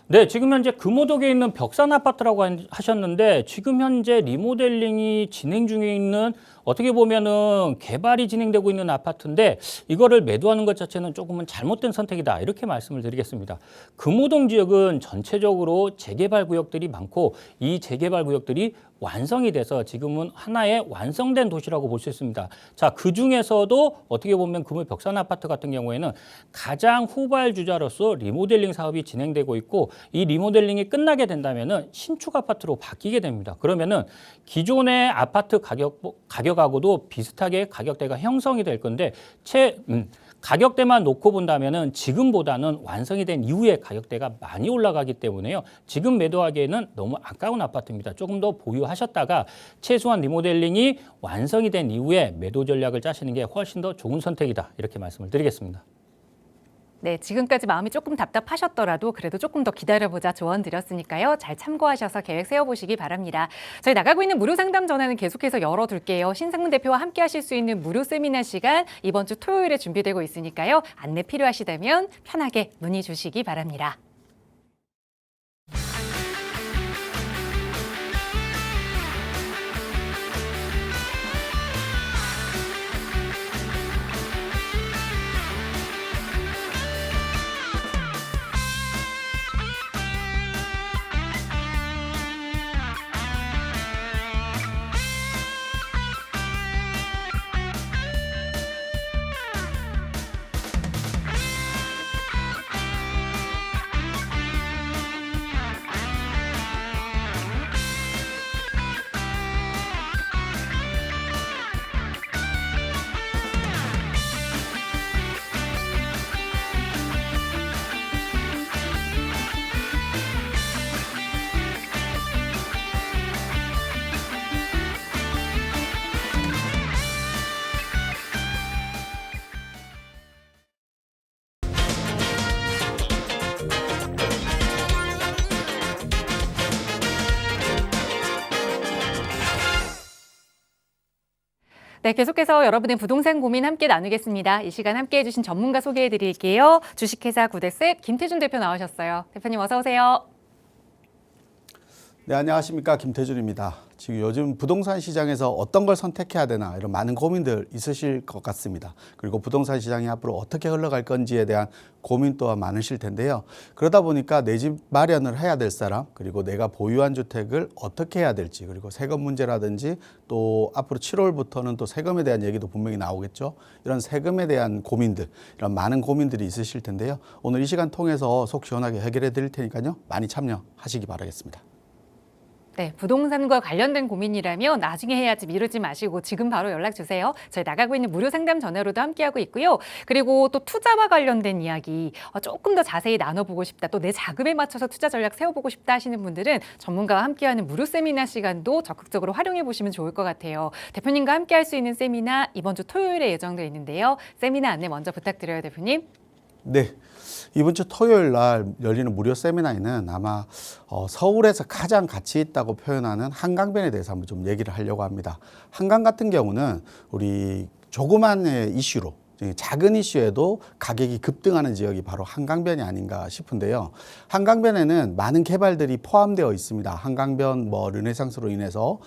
네, 지금 현재 금호동에 있는 벽산 아파트라고 하셨는데 지금 현재 리모델링이 진행 중에 있는 어떻게 보면은 개발이 진행되고 있는 아파트인데 이거를 매도하는 것 자체는 조금은 잘못된 선택이다 이렇게 말씀을 드리겠습니다. 금호동 지역은 전체적으로 재개발 구역들이 많고 이 재개발 구역들이 완성이 돼서 지금은 하나의 완성된 도시라고 볼 수 있습니다. 자, 그 중에서도 어떻게 보면 금호 벽산 아파트 같은 경우에는 가장 후발주자로서 리모델링 사업이 진행되고 있고 이 리모델링이 끝나게 된다면은 신축 아파트로 바뀌게 됩니다. 그러면은 기존의 아파트 가격하고도 비슷하게 가격대가 형성이 될 건데 가격대만 놓고 본다면은 지금보다는 완성이 된 이후에 가격대가 많이 올라가기 때문에요. 지금 매도하기에는 너무 아까운 아파트입니다. 조금 더 보유하셨다가 최소한 리모델링이 완성이 된 이후에 매도 전략을 짜시는 게 훨씬 더 좋은 선택이다. 이렇게 말씀을 드리겠습니다. 네, 지금까지 마음이 조금 답답하셨더라도 그래도 조금 더 기다려보자 조언 드렸으니까요. 잘 참고하셔서 계획 세워보시기 바랍니다. 저희 나가고 있는 무료 상담 전화는 계속해서 열어둘게요. 신상문 대표와 함께 하실 수 있는 무료 세미나 시간 이번 주 토요일에 준비되고 있으니까요. 안내 필요하시다면 편하게 문의 주시기 바랍니다. 네, 계속해서 여러분의 부동산 고민 함께 나누겠습니다. 이 시간 함께 해주신 전문가 소개해 드릴게요. 주식회사 구데셋 김태준 대표 나오셨어요. 대표님 어서 오세요. 네, 안녕하십니까. 김태준입니다. 지금 요즘 부동산 시장에서 어떤 걸 선택해야 되나 이런 많은 고민들 있으실 것 같습니다. 그리고 부동산 시장이 앞으로 어떻게 흘러갈 건지에 대한 고민 또한 많으실 텐데요. 그러다 보니까 내 집 마련을 해야 될 사람, 그리고 내가 보유한 주택을 어떻게 해야 될지, 그리고 세금 문제라든지 또 앞으로 7월부터는 또 세금에 대한 얘기도 분명히 나오겠죠. 이런 세금에 대한 고민들, 이런 많은 고민들이 있으실 텐데요. 오늘 이 시간 통해서 속 시원하게 해결해 드릴 테니까요. 많이 참여하시기 바라겠습니다. 네, 부동산과 관련된 고민이라면 나중에 해야지 미루지 마시고 지금 바로 연락 주세요. 저희 나가고 있는 무료 상담 전화로도 함께하고 있고요. 그리고 또 투자와 관련된 이야기 조금 더 자세히 나눠보고 싶다. 또 내 자금에 맞춰서 투자 전략 세워보고 싶다 하시는 분들은 전문가와 함께하는 무료 세미나 시간도 적극적으로 활용해 보시면 좋을 것 같아요. 대표님과 함께할 수 있는 세미나 이번 주 토요일에 예정되어 있는데요. 세미나 안내 먼저 부탁드려요, 대표님. 네. 이번 주 토요일 날 열리는 무료 세미나에는 아마 서울에서 가장 가치 있다고 표현하는 한강변에 대해서 한번 좀 얘기를 하려고 합니다. 한강 같은 경우는 우리 조그만 이슈로 작은 이슈에도 가격이 급등하는 지역이 바로 한강변이 아닌가 싶은데요. 한강변에는 많은 개발들이 포함되어 있습니다. 한강변 르네상스로 인해서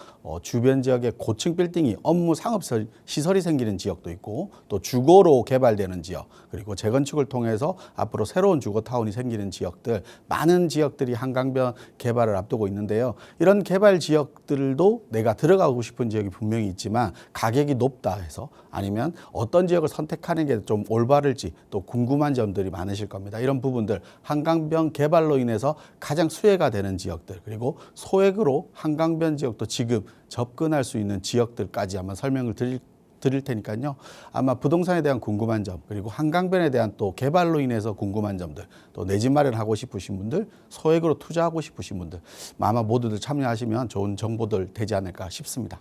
주변 지역에 고층 빌딩이 업무 상업 시설이 생기는 지역도 있고 또 주거로 개발되는 지역, 그리고 재건축을 통해서 앞으로 새로운 주거타운이 생기는 지역들, 많은 지역들이 한강변 개발을 앞두고 있는데요. 이런 개발 지역들도 내가 들어가고 싶은 지역이 분명히 있지만 가격이 높다 해서 아니면 어떤 지역을 선택하는 게 좀 올바를지 또 궁금한 점들이 많으실 겁니다. 이런 부분들, 한강변 개발로 인해서 가장 수혜가 되는 지역들, 그리고 소액으로 한강변 지역도 지금 접근할 수 있는 지역들까지 한번 설명을 드릴 테니까요. 아마 부동산에 대한 궁금한 점, 그리고 한강변에 대한 또 개발로 인해서 궁금한 점들, 또 내 집 마련하고 싶으신 분들, 소액으로 투자하고 싶으신 분들, 아마 모두들 참여하시면 좋은 정보들 되지 않을까 싶습니다.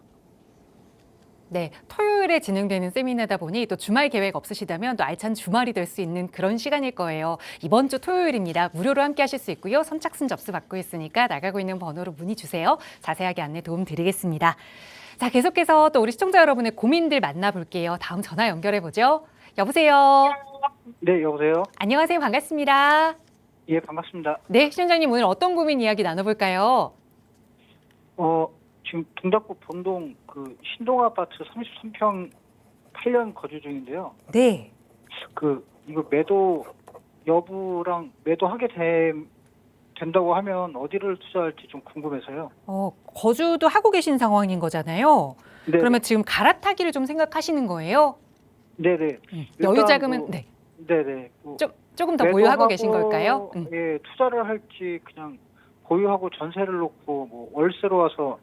네, 토요일에 진행되는 세미나다 보니 또 주말 계획 없으시다면 또 알찬 주말이 될 수 있는 그런 시간일 거예요. 이번 주 토요일입니다. 무료로 함께 하실 수 있고요. 선착순 접수 받고 있으니까 나가고 있는 번호로 문의 주세요. 자세하게 안내 도움 드리겠습니다. 자, 계속해서 또 우리 시청자 여러분의 고민들 만나볼게요. 다음 전화 연결해보죠. 여보세요. 네, 여보세요. 안녕하세요. 반갑습니다. 예, 반갑습니다. 네, 시청자님 오늘 어떤 고민 이야기 나눠볼까요? 지금 동작구 본동 그 신동 아파트 33평 8년 거주 중인데요. 네. 이거 매도 여부랑 매도하게 된다고 하면 어디를 투자할지 좀 궁금해서요. 거주도 하고 계신 상황인 거잖아요. 네. 그러면 지금 갈아타기를 좀 생각하시는 거예요? 네네. 여유 일단 자금은 뭐, 네. 네네. 조금 더 보유하고 계신 매도하고, 걸까요? 예, 투자를 할지 그냥 보유하고 전세를 놓고 뭐 월세로 와서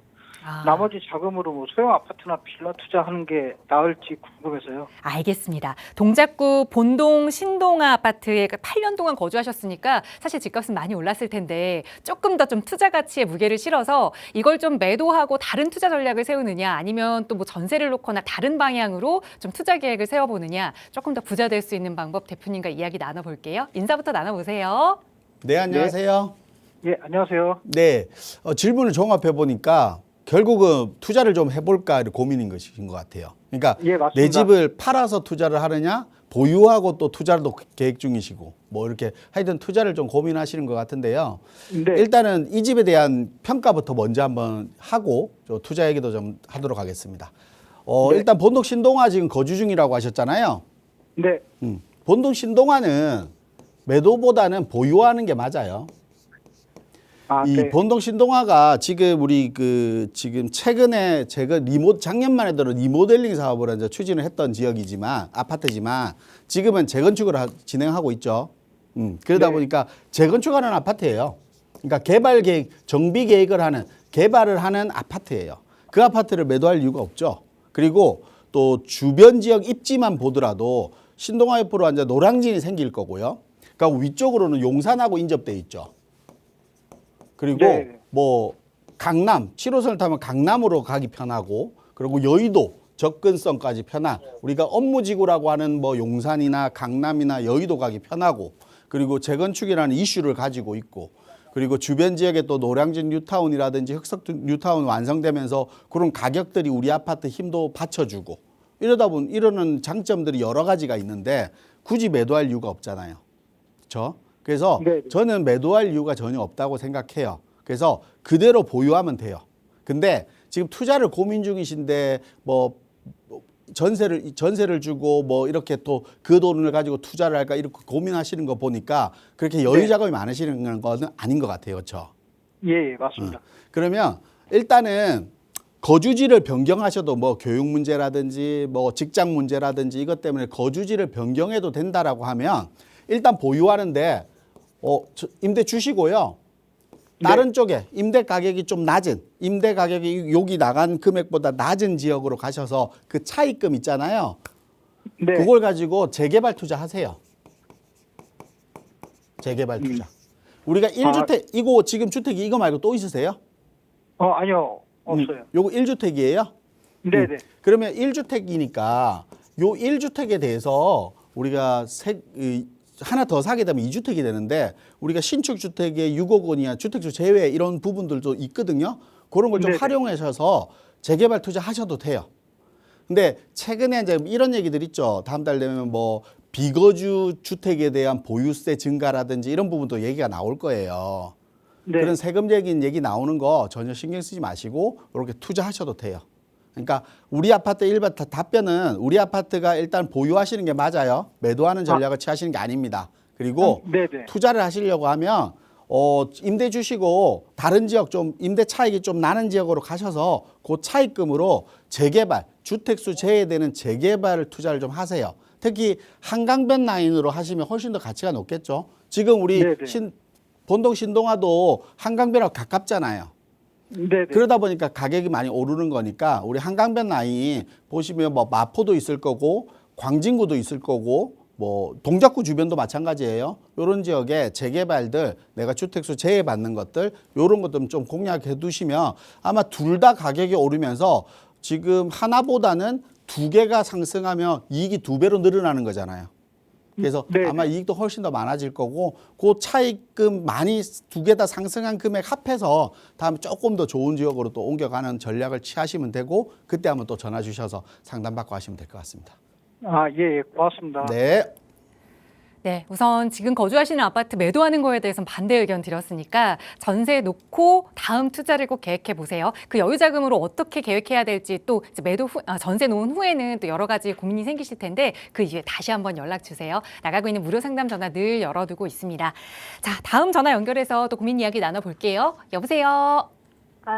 나머지 자금으로 뭐 소형 아파트나 빌라 투자하는 게 나을지 궁금해서요. 알겠습니다. 동작구 본동 신동아 아파트에 8년 동안 거주하셨으니까 사실 집값은 많이 올랐을 텐데 조금 더 좀 투자 가치에 무게를 실어서 이걸 좀 매도하고 다른 투자 전략을 세우느냐 아니면 또 뭐 전세를 놓거나 다른 방향으로 좀 투자 계획을 세워보느냐 조금 더 부자 될 수 있는 방법 대표님과 이야기 나눠볼게요. 인사부터 나눠보세요. 네, 안녕하세요. 예, 안녕하세요. 네, 질문을 종합해 보니까 결국은 투자를 좀 해볼까 고민인 것인 것 같아요. 그러니까 예, 맞습니다. 내 집을 팔아서 투자를 하느냐, 보유하고 또 투자도 계획 중이시고, 뭐 이렇게 하여튼 투자를 좀 고민하시는 것 같은데요. 네. 일단은 이 집에 대한 평가부터 먼저 한번 하고 투자 얘기도 좀 하도록 하겠습니다. 네. 일단 본동 신동아 지금 거주 중이라고 하셨잖아요. 네. 본동 신동아는 매도보다는 보유하는 게 맞아요. 이 네. 본동 신동아가 지금 우리 지금 최근에 제가 작년만 해도 리모델링 사업을 이제 추진을 했던 지역이지만 아파트지만 지금은 재건축을 진행하고 있죠. 그러다 네. 보니까 재건축하는 아파트예요. 그러니까 개발 계획, 정비 계획을 하는 개발을 하는 아파트예요. 그 아파트를 매도할 이유가 없죠. 그리고 또 주변 지역 입지만 보더라도 신동아 옆으로 이제 노량진이 생길 거고요. 그러니까 위쪽으로는 용산하고 인접돼 있죠. 그리고 네. 뭐 강남 7호선을 타면 강남으로 가기 편하고 그리고 여의도 접근성까지 편한 우리가 업무지구라고 하는 뭐 용산이나 강남이나 여의도 가기 편하고 그리고 재건축이라는 이슈를 가지고 있고 그리고 주변 지역에 또 노량진 뉴타운이라든지 흑석 뉴타운 완성되면서 그런 가격들이 우리 아파트 힘도 받쳐주고 이러다 보면 이러는 장점들이 여러 가지가 있는데 굳이 매도할 이유가 없잖아요. 그렇죠? 그래서 네. 저는 매도할 이유가 전혀 없다고 생각해요. 그래서 그대로 보유하면 돼요. 근데 지금 투자를 고민 중이신데 뭐 전세를 주고 뭐 이렇게 또 그 돈을 가지고 투자를 할까 이렇게 고민하시는 거 보니까 그렇게 여유 자금이 많으시는 거는 아닌 것 같아요. 그렇죠? 예, 맞습니다. 그러면 일단은 거주지를 변경하셔도 뭐 교육 문제라든지 뭐 직장 문제라든지 이것 때문에 거주지를 변경해도 된다라고 하면 일단 보유하는데 임대 주시고요. 다른 쪽에 임대 가격이 좀 낮은 임대 가격이 여기 나간 금액보다 낮은 지역으로 가셔서 그 차입금 있잖아요. 네. 그걸 가지고 재개발 투자하세요. 재개발 투자. 우리가 1주택 이거 지금 주택이 이거 말고 또 있으세요? 아니요. 없어요. 요거 1주택이에요? 네, 네. 그러면 1주택이니까 요 1주택에 대해서 우리가 하나 더 사게 되면 2주택이 되는데 우리가 신축 주택의 6억 원이야 주택수 제외 이런 부분들도 있거든요. 그런 걸 좀 네네. 활용하셔서 재개발 투자하셔도 돼요. 근데 최근에 이제 이런 얘기들 있죠. 다음 달 되면 뭐 비거주 주택에 대한 보유세 증가라든지 이런 부분도 얘기가 나올 거예요. 네. 그런 세금적인 얘기 나오는 거 전혀 신경 쓰지 마시고 이렇게 투자하셔도 돼요. 그러니까 우리 아파트 답변은 우리 아파트가 일단 보유하시는 게 맞아요. 매도하는 전략을 취하시는 게 아닙니다. 그리고 네네. 투자를 하시려고 하면 임대 주시고 다른 지역 좀 임대 차익이 좀 나는 지역으로 가셔서 그 차익금으로 재개발, 주택수 제외되는 재개발 투자를 좀 하세요. 특히 한강변 라인으로 하시면 훨씬 더 가치가 높겠죠. 지금 우리 네네. 본동 신동아도 한강변하고 가깝잖아요. 네. 그러다 보니까 가격이 많이 오르는 거니까 우리 한강변 라인 보시면 뭐 마포도 있을 거고 광진구도 있을 거고 뭐 동작구 주변도 마찬가지예요. 이런 지역에 재개발들 내가 주택수 제외받는 것들 이런 것들 좀 공략해 두시면 아마 둘 다 가격이 오르면서 지금 하나보다는 두 개가 상승하면 이익이 2배로 늘어나는 거잖아요. 그래서 네. 아마 이익도 훨씬 더 많아질 거고 그 차익금 많이 두 개 다 상승한 금액 합해서 다음에 조금 더 좋은 지역으로 또 옮겨가는 전략을 취하시면 되고 그때 한번 또 전화 주셔서 상담받고 하시면 될 것 같습니다. 예, 고맙습니다. 네. 네, 우선 지금 거주하시는 아파트 매도하는 거에 대해서는 반대 의견 드렸으니까 전세 놓고 다음 투자를 꼭 계획해 보세요. 그 여유 자금으로 어떻게 계획해야 될지 또 이제 전세 놓은 후에는 또 여러 가지 고민이 생기실 텐데 그 이후에 다시 한번 연락 주세요. 나가고 있는 무료 상담 전화 늘 열어두고 있습니다. 자, 다음 전화 연결해서 또 고민 이야기 나눠볼게요. 여보세요.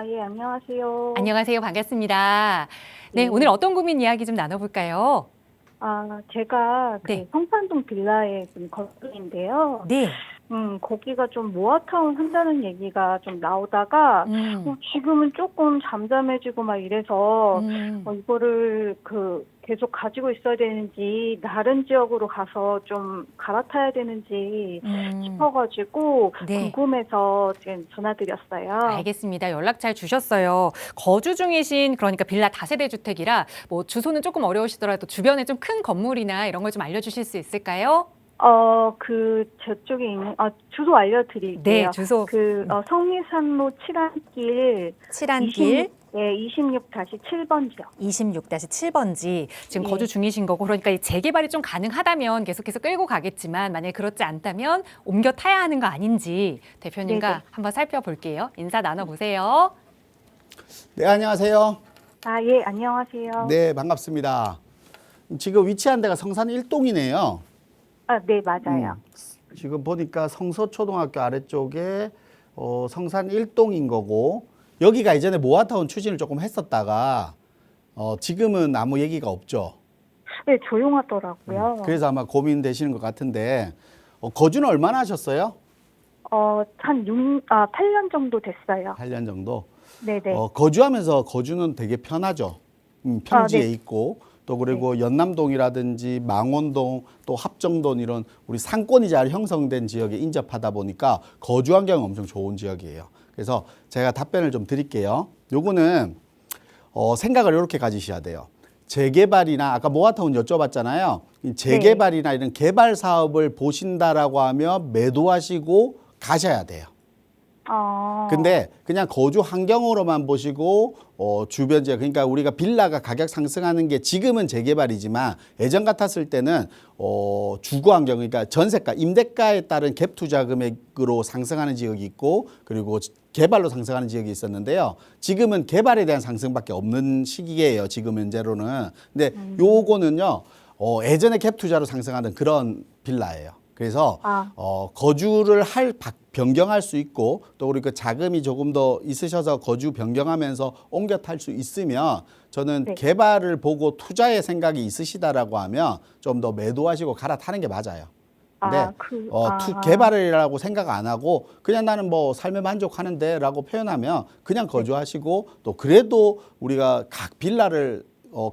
예, 안녕하세요. 안녕하세요. 반갑습니다. 네, 오늘 어떤 고민 이야기 좀 나눠볼까요? 제가 네. 성산동 빌라에 좀 거주인데요. 네. 거기가 좀 모아타운 한다는 얘기가 좀 나오다가 지금은 조금 잠잠해지고 막 이래서 이거를 계속 가지고 있어야 되는지 다른 지역으로 가서 좀 갈아타야 되는지 싶어가지고 네. 궁금해서 지금 전화드렸어요. 알겠습니다. 연락 잘 주셨어요. 거주 중이신 그러니까 빌라 다세대 주택이라 뭐 주소는 조금 어려우시더라도 주변에 좀 큰 건물이나 이런 걸 좀 알려주실 수 있을까요? 저쪽에 있는, 주소 알려드릴게요. 네, 주소. 성미산로 7안길. 칠안길 26-7번지요. 26-7번지 지금 예. 거주 중이신 거고 그러니까 이 재개발이 좀 가능하다면 계속해서 끌고 가겠지만 만약에 그렇지 않다면 옮겨 타야 하는 거 아닌지 대표님과 네네. 한번 살펴볼게요. 인사 나눠보세요. 네, 안녕하세요. 예, 안녕하세요. 네, 반갑습니다. 지금 위치한 데가 성산 1동이네요. 네, 맞아요. 지금 보니까 성서초등학교 아래쪽에 성산 1동인 거고 여기가 이전에 모아타운 추진을 조금 했었다가 지금은 아무 얘기가 없죠. 네, 조용하더라고요. 그래서 아마 고민되시는 것 같은데 거주는 얼마나 하셨어요? 한 8년 정도 됐어요. 8년 정도. 네네. 거주하면서 거주는 되게 편하죠. 평지에 네. 있고 또 그리고 연남동이라든지 망원동 또 합정동 이런 우리 상권이 잘 형성된 지역에 인접하다 보니까 거주 환경이 엄청 좋은 지역이에요. 그래서 제가 답변을 좀 드릴게요. 요거는 생각을 이렇게 가지셔야 돼요. 재개발이나 아까 모아타운 여쭤봤잖아요. 이 재개발이나 이런 개발 사업을 보신다라고 하면 매도하시고 가셔야 돼요. 근데 그냥 거주 환경으로만 보시고 주변 지역 그러니까 우리가 빌라가 가격 상승하는 게 지금은 재개발이지만 예전 같았을 때는 주거 환경 그러니까 전세가 임대가에 따른 갭 투자 금액으로 상승하는 지역이 있고 그리고 개발로 상승하는 지역이 있었는데요. 지금은 개발에 대한 상승밖에 없는 시기예요. 지금 현재로는. 근데 요거는요. 예전에 갭 투자로 상승하는 그런 빌라예요. 그래서 거주를 변경할 수 있고 또 우리 그 자금이 조금 더 있으셔서 거주 변경하면서 옮겨 탈 수 있으면 저는 네. 개발을 보고 투자의 생각이 있으시다라고 하면 좀 더 매도하시고 갈아타는 게 맞아요. 근데 개발이라고 생각 안 하고 그냥 나는 뭐 삶에 만족하는데라고 표현하면 그냥 거주하시고 또 그래도 우리가 각 빌라를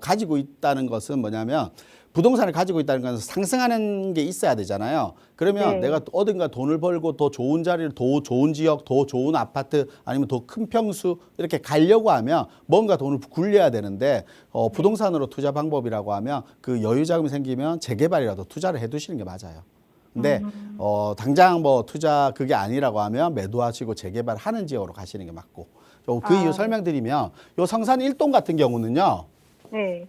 가지고 있다는 것은 뭐냐면 부동산을 가지고 있다는 건 상승하는 게 있어야 되잖아요. 그러면 네. 내가 어딘가 돈을 벌고 더 좋은 자리를, 더 좋은 지역, 더 좋은 아파트 아니면 더 큰 평수 이렇게 가려고 하면 뭔가 돈을 굴려야 되는데 부동산으로 투자 방법이라고 하면 그 여유 자금이 생기면 재개발이라도 투자를 해두시는 게 맞아요. 근데 당장 뭐 투자 그게 아니라고 하면 매도하시고 재개발하는 지역으로 가시는 게 맞고 그 이유 설명드리면 요 성산 1동 같은 경우는요. 네.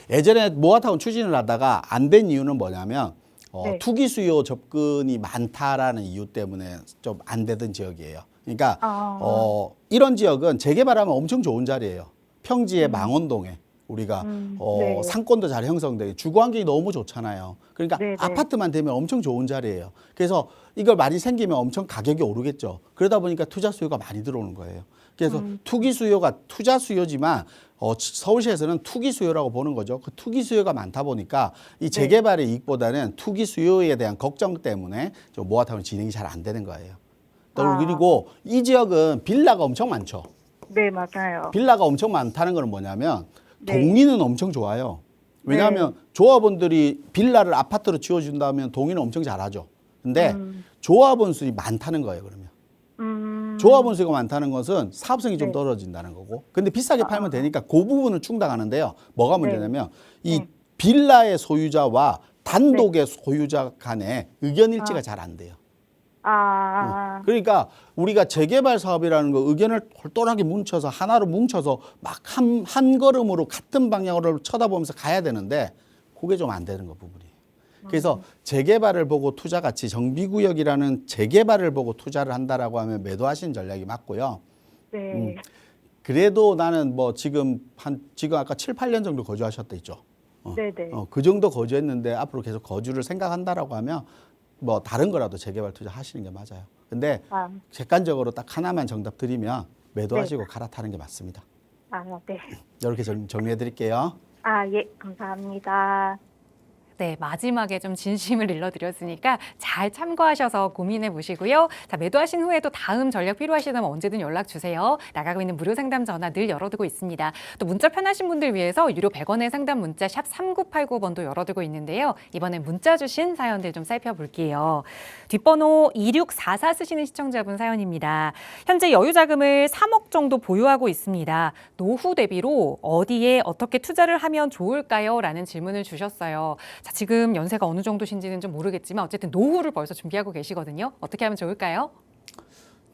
예전에 모아타운 추진을 하다가 안 된 이유는 뭐냐면 네. 투기 수요 접근이 많다라는 이유 때문에 좀 안 되던 지역이에요. 그러니까 이런 지역은 재개발하면 엄청 좋은 자리예요. 평지의 망원동에 우리가 네. 상권도 잘 형성되고 주거 환경이 너무 좋잖아요. 그러니까 네네. 아파트만 되면 엄청 좋은 자리예요. 그래서 이걸 많이 생기면 엄청 가격이 오르겠죠. 그러다 보니까 투자 수요가 많이 들어오는 거예요. 그래서 투기 수요가 투자 수요지만 서울시에서는 투기 수요라고 보는 거죠. 그 투기 수요가 많다 보니까 이 재개발의 이익보다는 투기 수요에 대한 걱정 때문에 좀 모아타운 진행이 잘 안 되는 거예요. 또 그리고 이 지역은 빌라가 엄청 많죠. 네, 맞아요. 빌라가 엄청 많다는 건 뭐냐면 네. 동의는 엄청 좋아요. 왜냐하면 조합원들이 빌라를 아파트로 지어준다면 동의는 엄청 잘하죠. 근데 조합원 수이 많다는 거예요, 그러면. 조합원 수가 많다는 것은 사업성이 좀 네. 떨어진다는 거고. 근데 비싸게 팔면 되니까 그 부분을 충당하는데요. 뭐가 문제냐면 이 네. 빌라의 소유자와 단독의 소유자 간에 의견 일치가 잘 안 돼요. 그러니까 우리가 재개발 사업이라는 거 의견을 똘똘하게 뭉쳐서 하나로 뭉쳐서 막 한 걸음으로 같은 방향으로 쳐다보면서 가야 되는데 그게 좀 안 되는 거 부분이에요. 그래서 재개발을 보고 투자 가치, 정비구역이라는 재개발을 보고 투자를 한다라고 하면 매도하시는 전략이 맞고요. 네. 그래도 나는 뭐 지금 아까 7, 8년 정도 거주하셨다 했죠. 네네. 그 정도 거주했는데 앞으로 계속 거주를 생각한다라고 하면 뭐 다른 거라도 재개발 투자 하시는 게 맞아요. 근데 아, 객관적으로 딱 하나만 정답 드리면 매도하시고 갈아타는 게 맞습니다. 네. 이렇게 정리해 드릴게요. 예, 감사합니다. 네, 마지막에 좀 진심을 일러드렸으니까 잘 참고하셔서 고민해 보시고요. 자, 매도하신 후에도 다음 전략 필요하시다면 언제든 연락 주세요. 나가고 있는 무료 상담 전화 늘 열어두고 있습니다. 또 문자 편하신 분들 위해서 유료 100원의 상담 문자 샵 3989번도 열어두고 있는데요. 이번엔 문자 주신 사연들 좀 살펴볼게요. 뒷번호 2644 쓰시는 시청자분 사연입니다. 현재 여유 자금을 3억 정도 보유하고 있습니다. 노후 대비로 어디에 어떻게 투자를 하면 좋을까요? 라는 질문을 주셨어요. 자, 지금 연세가 어느 정도신지는 좀 모르겠지만 어쨌든 노후를 벌써 준비하고 계시거든요. 어떻게 하면 좋을까요?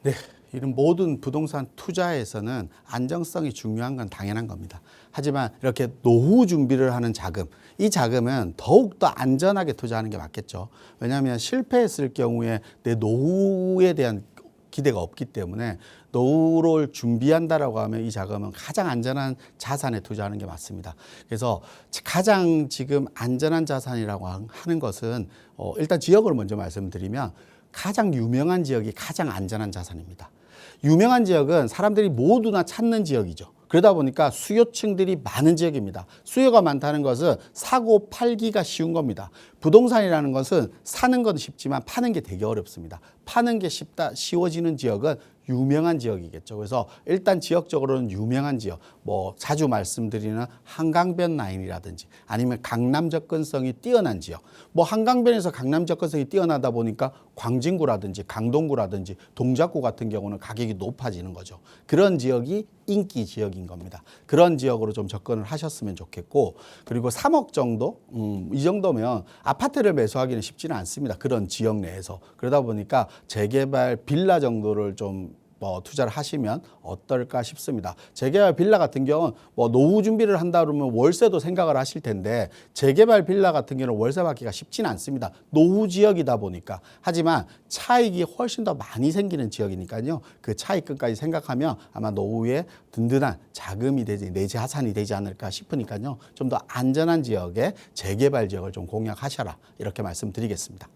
네, 이런 모든 부동산 투자에서는 안정성이 중요한 건 당연한 겁니다. 하지만 이렇게 노후 준비를 하는 자금, 이 자금은 더욱더 안전하게 투자하는 게 맞겠죠. 왜냐하면 실패했을 경우에 내 노후에 대한 기대가 없기 때문에 노후를 준비한다라고 하면 이 자금은 가장 안전한 자산에 투자하는 게 맞습니다. 그래서 가장 지금 안전한 자산이라고 하는 것은 일단 지역을 먼저 말씀드리면 가장 유명한 지역이 가장 안전한 자산입니다. 유명한 지역은 사람들이 모두나 찾는 지역이죠. 그러다 보니까 수요층들이 많은 지역입니다. 수요가 많다는 것은 사고 팔기가 쉬운 겁니다. 부동산이라는 것은 사는 건 쉽지만 파는 게 되게 어렵습니다. 파는 게 쉬워지는 지역은 유명한 지역이겠죠. 그래서 일단 지역적으로는 유명한 지역, 뭐 자주 말씀드리는 한강변 라인이라든지 아니면 강남 접근성이 뛰어난 지역. 뭐 한강변에서 강남 접근성이 뛰어나다 보니까 광진구라든지 강동구라든지 동작구 같은 경우는 가격이 높아지는 거죠. 그런 지역이 인기 지역인 겁니다. 그런 지역으로 좀 접근을 하셨으면 좋겠고, 그리고 3억 정도? 이 정도면 아파트를 매수하기는 쉽지는 않습니다. 그런 지역 내에서. 그러다 보니까 재개발 빌라 정도를 좀 투자를 하시면 어떨까 싶습니다. 재개발 빌라 같은 경우는 노후 준비를 한다 그러면 월세도 생각을 하실 텐데 재개발 빌라 같은 경우는 월세 받기가 쉽지는 않습니다. 노후 지역이다 보니까. 하지만 차익이 훨씬 더 많이 생기는 지역이니까요. 그 차익금까지 생각하면 아마 노후에 든든한 자금이 되지, 내 자산이 되지 않을까 싶으니까요. 좀 더 안전한 지역에 재개발 지역을 좀 공략하셔라. 이렇게 말씀드리겠습니다.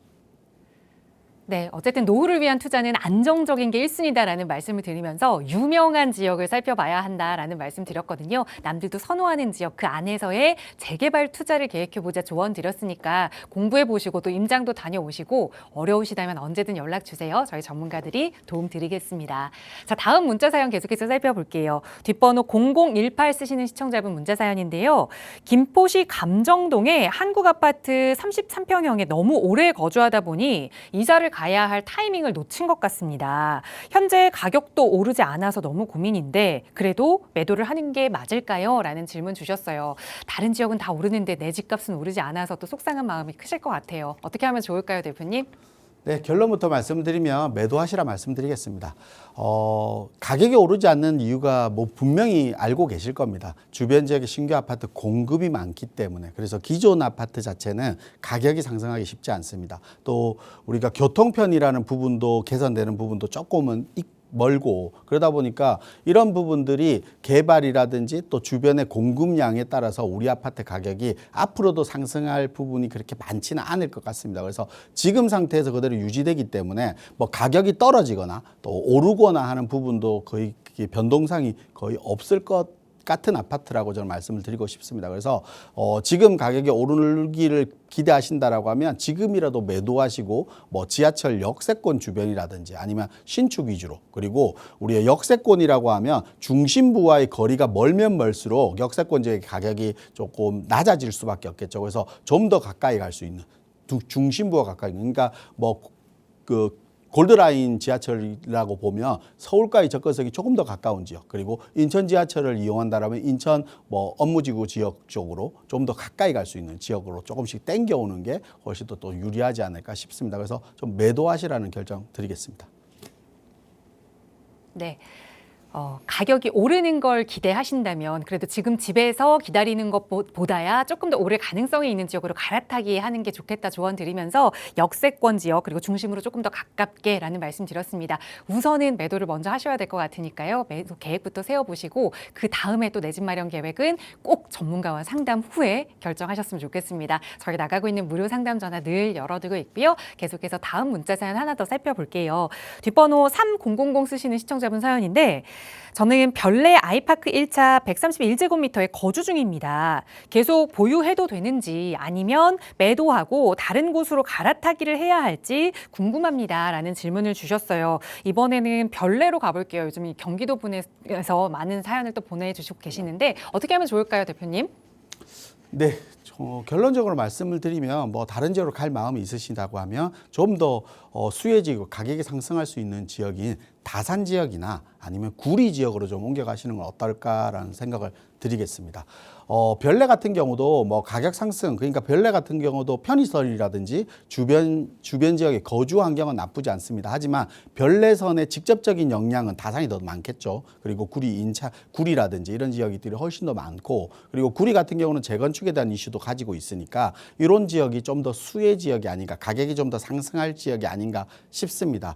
네, 어쨌든 노후를 위한 투자는 안정적인 게 1순위다라는 말씀을 드리면서 유명한 지역을 살펴봐야 한다라는 말씀 드렸거든요. 남들도 선호하는 지역 그 안에서의 재개발 투자를 계획해보자 조언 드렸으니까 공부해보시고 또 임장도 다녀오시고 어려우시다면 언제든 연락 주세요. 저희 전문가들이 도움 드리겠습니다. 자, 다음 문자 사연 계속해서 살펴볼게요. 뒷번호 0018 쓰시는 시청자분 문자 사연인데요. 김포시 감정동에 한국 아파트 33평형에 너무 오래 거주하다 보니 이사를 가야 할 타이밍을 놓친 것 같습니다. 현재 가격도 오르지 않아서 너무 고민인데 그래도 매도를 하는 게 맞을까요? 라는 질문 주셨어요. 다른 지역은 다 오르는데 내 집값은 오르지 않아서 또 속상한 마음이 크실 것 같아요. 어떻게 하면 좋을까요, 대표님? 네, 결론부터 말씀드리면 매도하시라 말씀드리겠습니다. 가격이 오르지 않는 이유가 뭐 분명히 알고 계실 겁니다. 주변 지역에 신규 아파트 공급이 많기 때문에. 그래서 기존 아파트 자체는 가격이 상승하기 쉽지 않습니다. 또 우리가 교통편이라는 부분도 개선되는 부분도 조금은 멀고 그러다 보니까 이런 부분들이 개발이라든지 또 주변의 공급량에 따라서 우리 아파트 가격이 앞으로도 상승할 부분이 그렇게 많지는 않을 것 같습니다. 그래서 지금 상태에서 그대로 유지되기 때문에 뭐 가격이 떨어지거나 또 오르거나 하는 부분도 거의 변동상이 거의 없을 것 같은 아파트라고 저는 말씀을 드리고 싶습니다. 그래서 지금 가격이 오르기를 기대하신다라고 하면 지금이라도 매도하시고 뭐 지하철 역세권 주변이라든지 아니면 신축 위주로, 그리고 우리의 역세권이라고 하면 중심부와의 거리가 멀면 멀수록 역세권 지역의 가격이 조금 낮아질 수밖에 없겠죠. 그래서 좀 더 가까이 갈 수 있는 중심부와 가까이, 그러니까 골드라인 지하철이라고 보면 서울과의 접근성이 조금 더 가까운 지역, 그리고 인천 지하철을 이용한다면 인천 업무지구 지역 쪽으로 좀 더 가까이 갈 수 있는 지역으로 조금씩 땡겨오는 게 훨씬 또 유리하지 않을까 싶습니다. 그래서 좀 매도하시라는 결정 드리겠습니다. 네. 가격이 오르는 걸 기대하신다면 그래도 지금 집에서 기다리는 것보다야 조금 더 오를 가능성이 있는 지역으로 갈아타기 하는 게 좋겠다 조언 드리면서 역세권 지역 그리고 중심으로 조금 더 가깝게라는 말씀 드렸습니다. 우선은 매도를 먼저 하셔야 될 것 같으니까요. 매도 계획부터 세워보시고 그 다음에 또 내 집 마련 계획은 꼭 전문가와 상담 후에 결정하셨으면 좋겠습니다. 저희 나가고 있는 무료 상담 전화 늘 열어두고 있고요. 계속해서 다음 문자 사연 하나 더 살펴볼게요. 뒷번호 3000 쓰시는 시청자분 사연인데 저는 별내 아이파크 1차 131제곱미터에 거주 중입니다. 계속 보유해도 되는지 아니면 매도하고 다른 곳으로 갈아타기를 해야 할지 궁금합니다. 라는 질문을 주셨어요. 이번에는 별내로 가볼게요. 요즘 이 경기도 분에서 많은 사연을 또 보내주시고 계시는데 어떻게 하면 좋을까요, 대표님? 네, 결론적으로 말씀을 드리면 뭐 다른 지역으로 갈 마음이 있으시다고 하면 좀 더 수혜지고 가격이 상승할 수 있는 지역인 다산 지역이나 아니면 구리 지역으로 좀 옮겨가시는 건 어떨까라는 생각을 드리겠습니다. 별내 같은 경우도 뭐 가격 상승, 그러니까 별내 같은 경우도 편의선이라든지 주변 지역의 거주 환경은 나쁘지 않습니다. 하지만 별내선의 직접적인 영향은 다산이 더 많겠죠. 그리고 구리라든지 이런 지역들이 훨씬 더 많고, 그리고 구리 같은 경우는 재건축에 대한 이슈도 가지고 있으니까 이런 지역이 좀 더 수혜 지역이 아닌가, 가격이 좀 더 상승할 지역이 아닌가 싶습니다.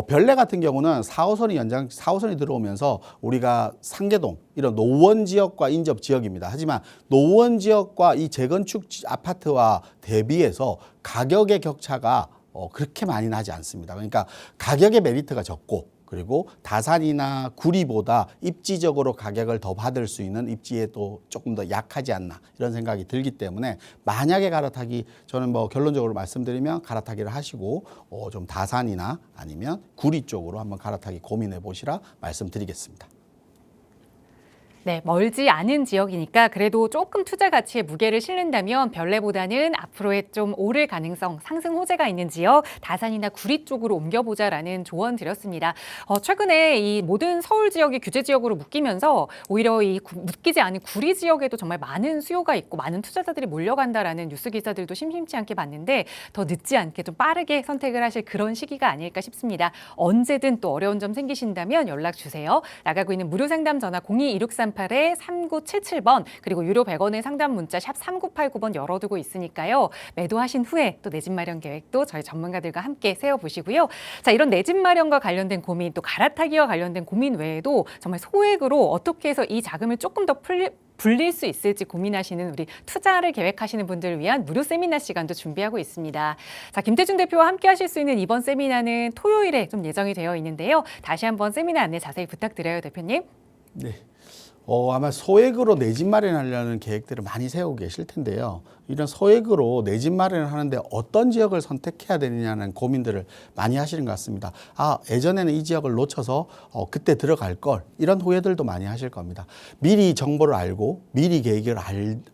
별내 같은 경우는 4호선이 들어오면서 우리가 상계동 이런 노원 지역과 인접 지역입니다. 하지만 노원 지역과 이 재건축 아파트와 대비해서 가격의 격차가 그렇게 많이 나지 않습니다. 그러니까 가격의 메리트가 적고, 그리고 다산이나 구리보다 입지적으로 가격을 더 받을 수 있는 입지에 또 조금 더 약하지 않나 이런 생각이 들기 때문에, 만약에 갈아타기, 저는 뭐 결론적으로 말씀드리면 갈아타기를 하시고 좀 다산이나 아니면 구리 쪽으로 한번 갈아타기 고민해 보시라 말씀드리겠습니다. 네, 멀지 않은 지역이니까 그래도 조금 투자 가치에 무게를 실는다면 별내보다는 앞으로의 좀 오를 가능성, 상승 호재가 있는 지역 다산이나 구리 쪽으로 옮겨보자라는 조언 드렸습니다. 최근에 이 모든 서울 지역이 규제 지역으로 묶이면서 오히려 이 묶이지 않은 구리 지역에도 정말 많은 수요가 있고 많은 투자자들이 몰려간다라는 뉴스 기사들도 심심치 않게 봤는데 더 늦지 않게 좀 빠르게 선택을 하실 그런 시기가 아닐까 싶습니다. 언제든 또 어려운 점 생기신다면 연락 주세요. 나가고 있는 무료 상담 전화 02-2638-3977번 그리고 유료 100원의 상담 문자 샵 3989번 열어두고 있으니까요. 매도하신 후에 또 내 집 마련 계획도 저희 전문가들과 함께 세워보시고요. 자, 이런 내 집 마련과 관련된 고민, 또 갈아타기와 관련된 고민 외에도 정말 소액으로 어떻게 해서 이 자금을 조금 더 불릴 수 있을지 고민하시는 우리 투자를 계획하시는 분들을 위한 무료 세미나 시간도 준비하고 있습니다. 자, 김태중 대표와 함께 하실 수 있는 이번 세미나는 토요일에 좀 예정이 되어 있는데요. 다시 한번 세미나 안내 자세히 부탁드려요, 대표님. 네. 아마 소액으로 내 집 마련하려는 계획들을 많이 세우고 계실 텐데요. 이런 소액으로 내 집 마련을 하는데 어떤 지역을 선택해야 되느냐는 고민들을 많이 하시는 것 같습니다. 예전에는 이 지역을 놓쳐서 그때 들어갈 걸, 이런 후회들도 많이 하실 겁니다. 미리 정보를 알고 미리 계획을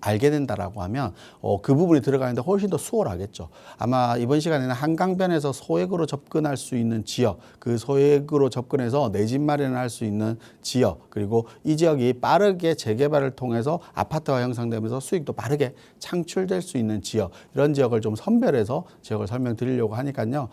알게 된다라고 하면 그 부분이 들어가는데 훨씬 더 수월하겠죠. 아마 이번 시간에는 한강변에서 소액으로 접근할 수 있는 지역, 그 소액으로 접근해서 내 집 마련을 할 수 있는 지역, 그리고 이 지역이 빠르게 재개발을 통해서 아파트가 형성되면서 수익도 빠르게 창출될 수 있는 지역, 이런 지역을 좀 선별해서 지역을 설명드리려고 하니까요.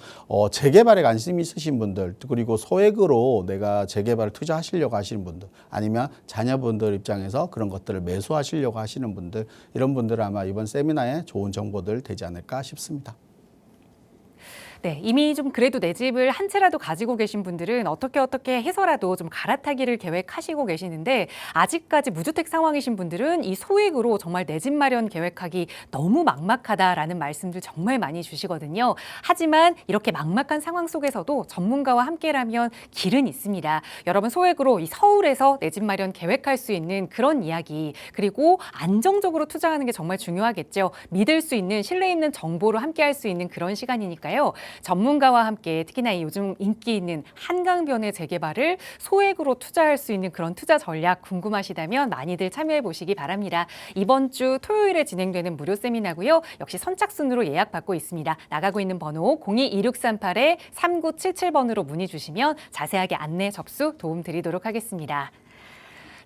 재개발에 관심 있으신 분들, 그리고 소액으로 내가 재개발을 투자하시려고 하시는 분들, 아니면 자녀분들 입장에서 그런 것들을 매수하시려고 하시는 분들, 이런 분들은 아마 이번 세미나에 좋은 정보들 되지 않을까 싶습니다. 네, 이미 좀 그래도 내 집을 한 채라도 가지고 계신 분들은 어떻게 해서라도 좀 갈아타기를 계획하시고 계시는데, 아직까지 무주택 상황이신 분들은 이 소액으로 정말 내 집 마련 계획하기 너무 막막하다라는 말씀들 정말 많이 주시거든요. 하지만 이렇게 막막한 상황 속에서도 전문가와 함께라면 길은 있습니다. 여러분, 소액으로 이 서울에서 내 집 마련 계획할 수 있는 그런 이야기, 그리고 안정적으로 투자하는 게 정말 중요하겠죠. 믿을 수 있는, 신뢰 있는 정보로 함께할 수 있는 그런 시간이니까요. 전문가와 함께 특히나 이 요즘 인기 있는 한강변의 재개발을 소액으로 투자할 수 있는 그런 투자 전략 궁금하시다면 많이들 참여해 보시기 바랍니다. 이번 주 토요일에 진행되는 무료 세미나고요. 역시 선착순으로 예약받고 있습니다. 나가고 있는 번호 02-2638-3977번으로 문의 주시면 자세하게 안내 접수 도움 드리도록 하겠습니다.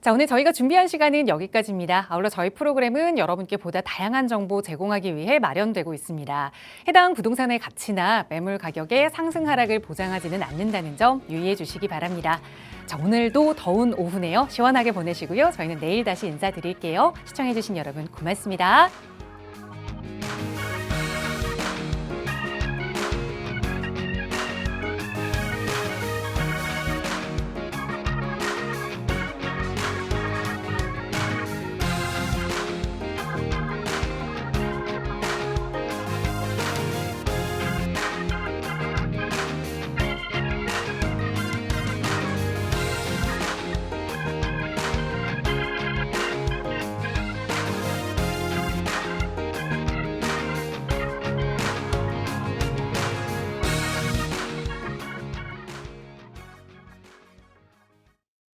자, 오늘 저희가 준비한 시간은 여기까지입니다. 아울러 저희 프로그램은 여러분께 보다 다양한 정보 제공하기 위해 마련되고 있습니다. 해당 부동산의 가치나 매물 가격의 상승 하락을 보장하지는 않는다는 점 유의해 주시기 바랍니다. 자, 오늘도 더운 오후네요. 시원하게 보내시고요. 저희는 내일 다시 인사드릴게요. 시청해 주신 여러분 고맙습니다.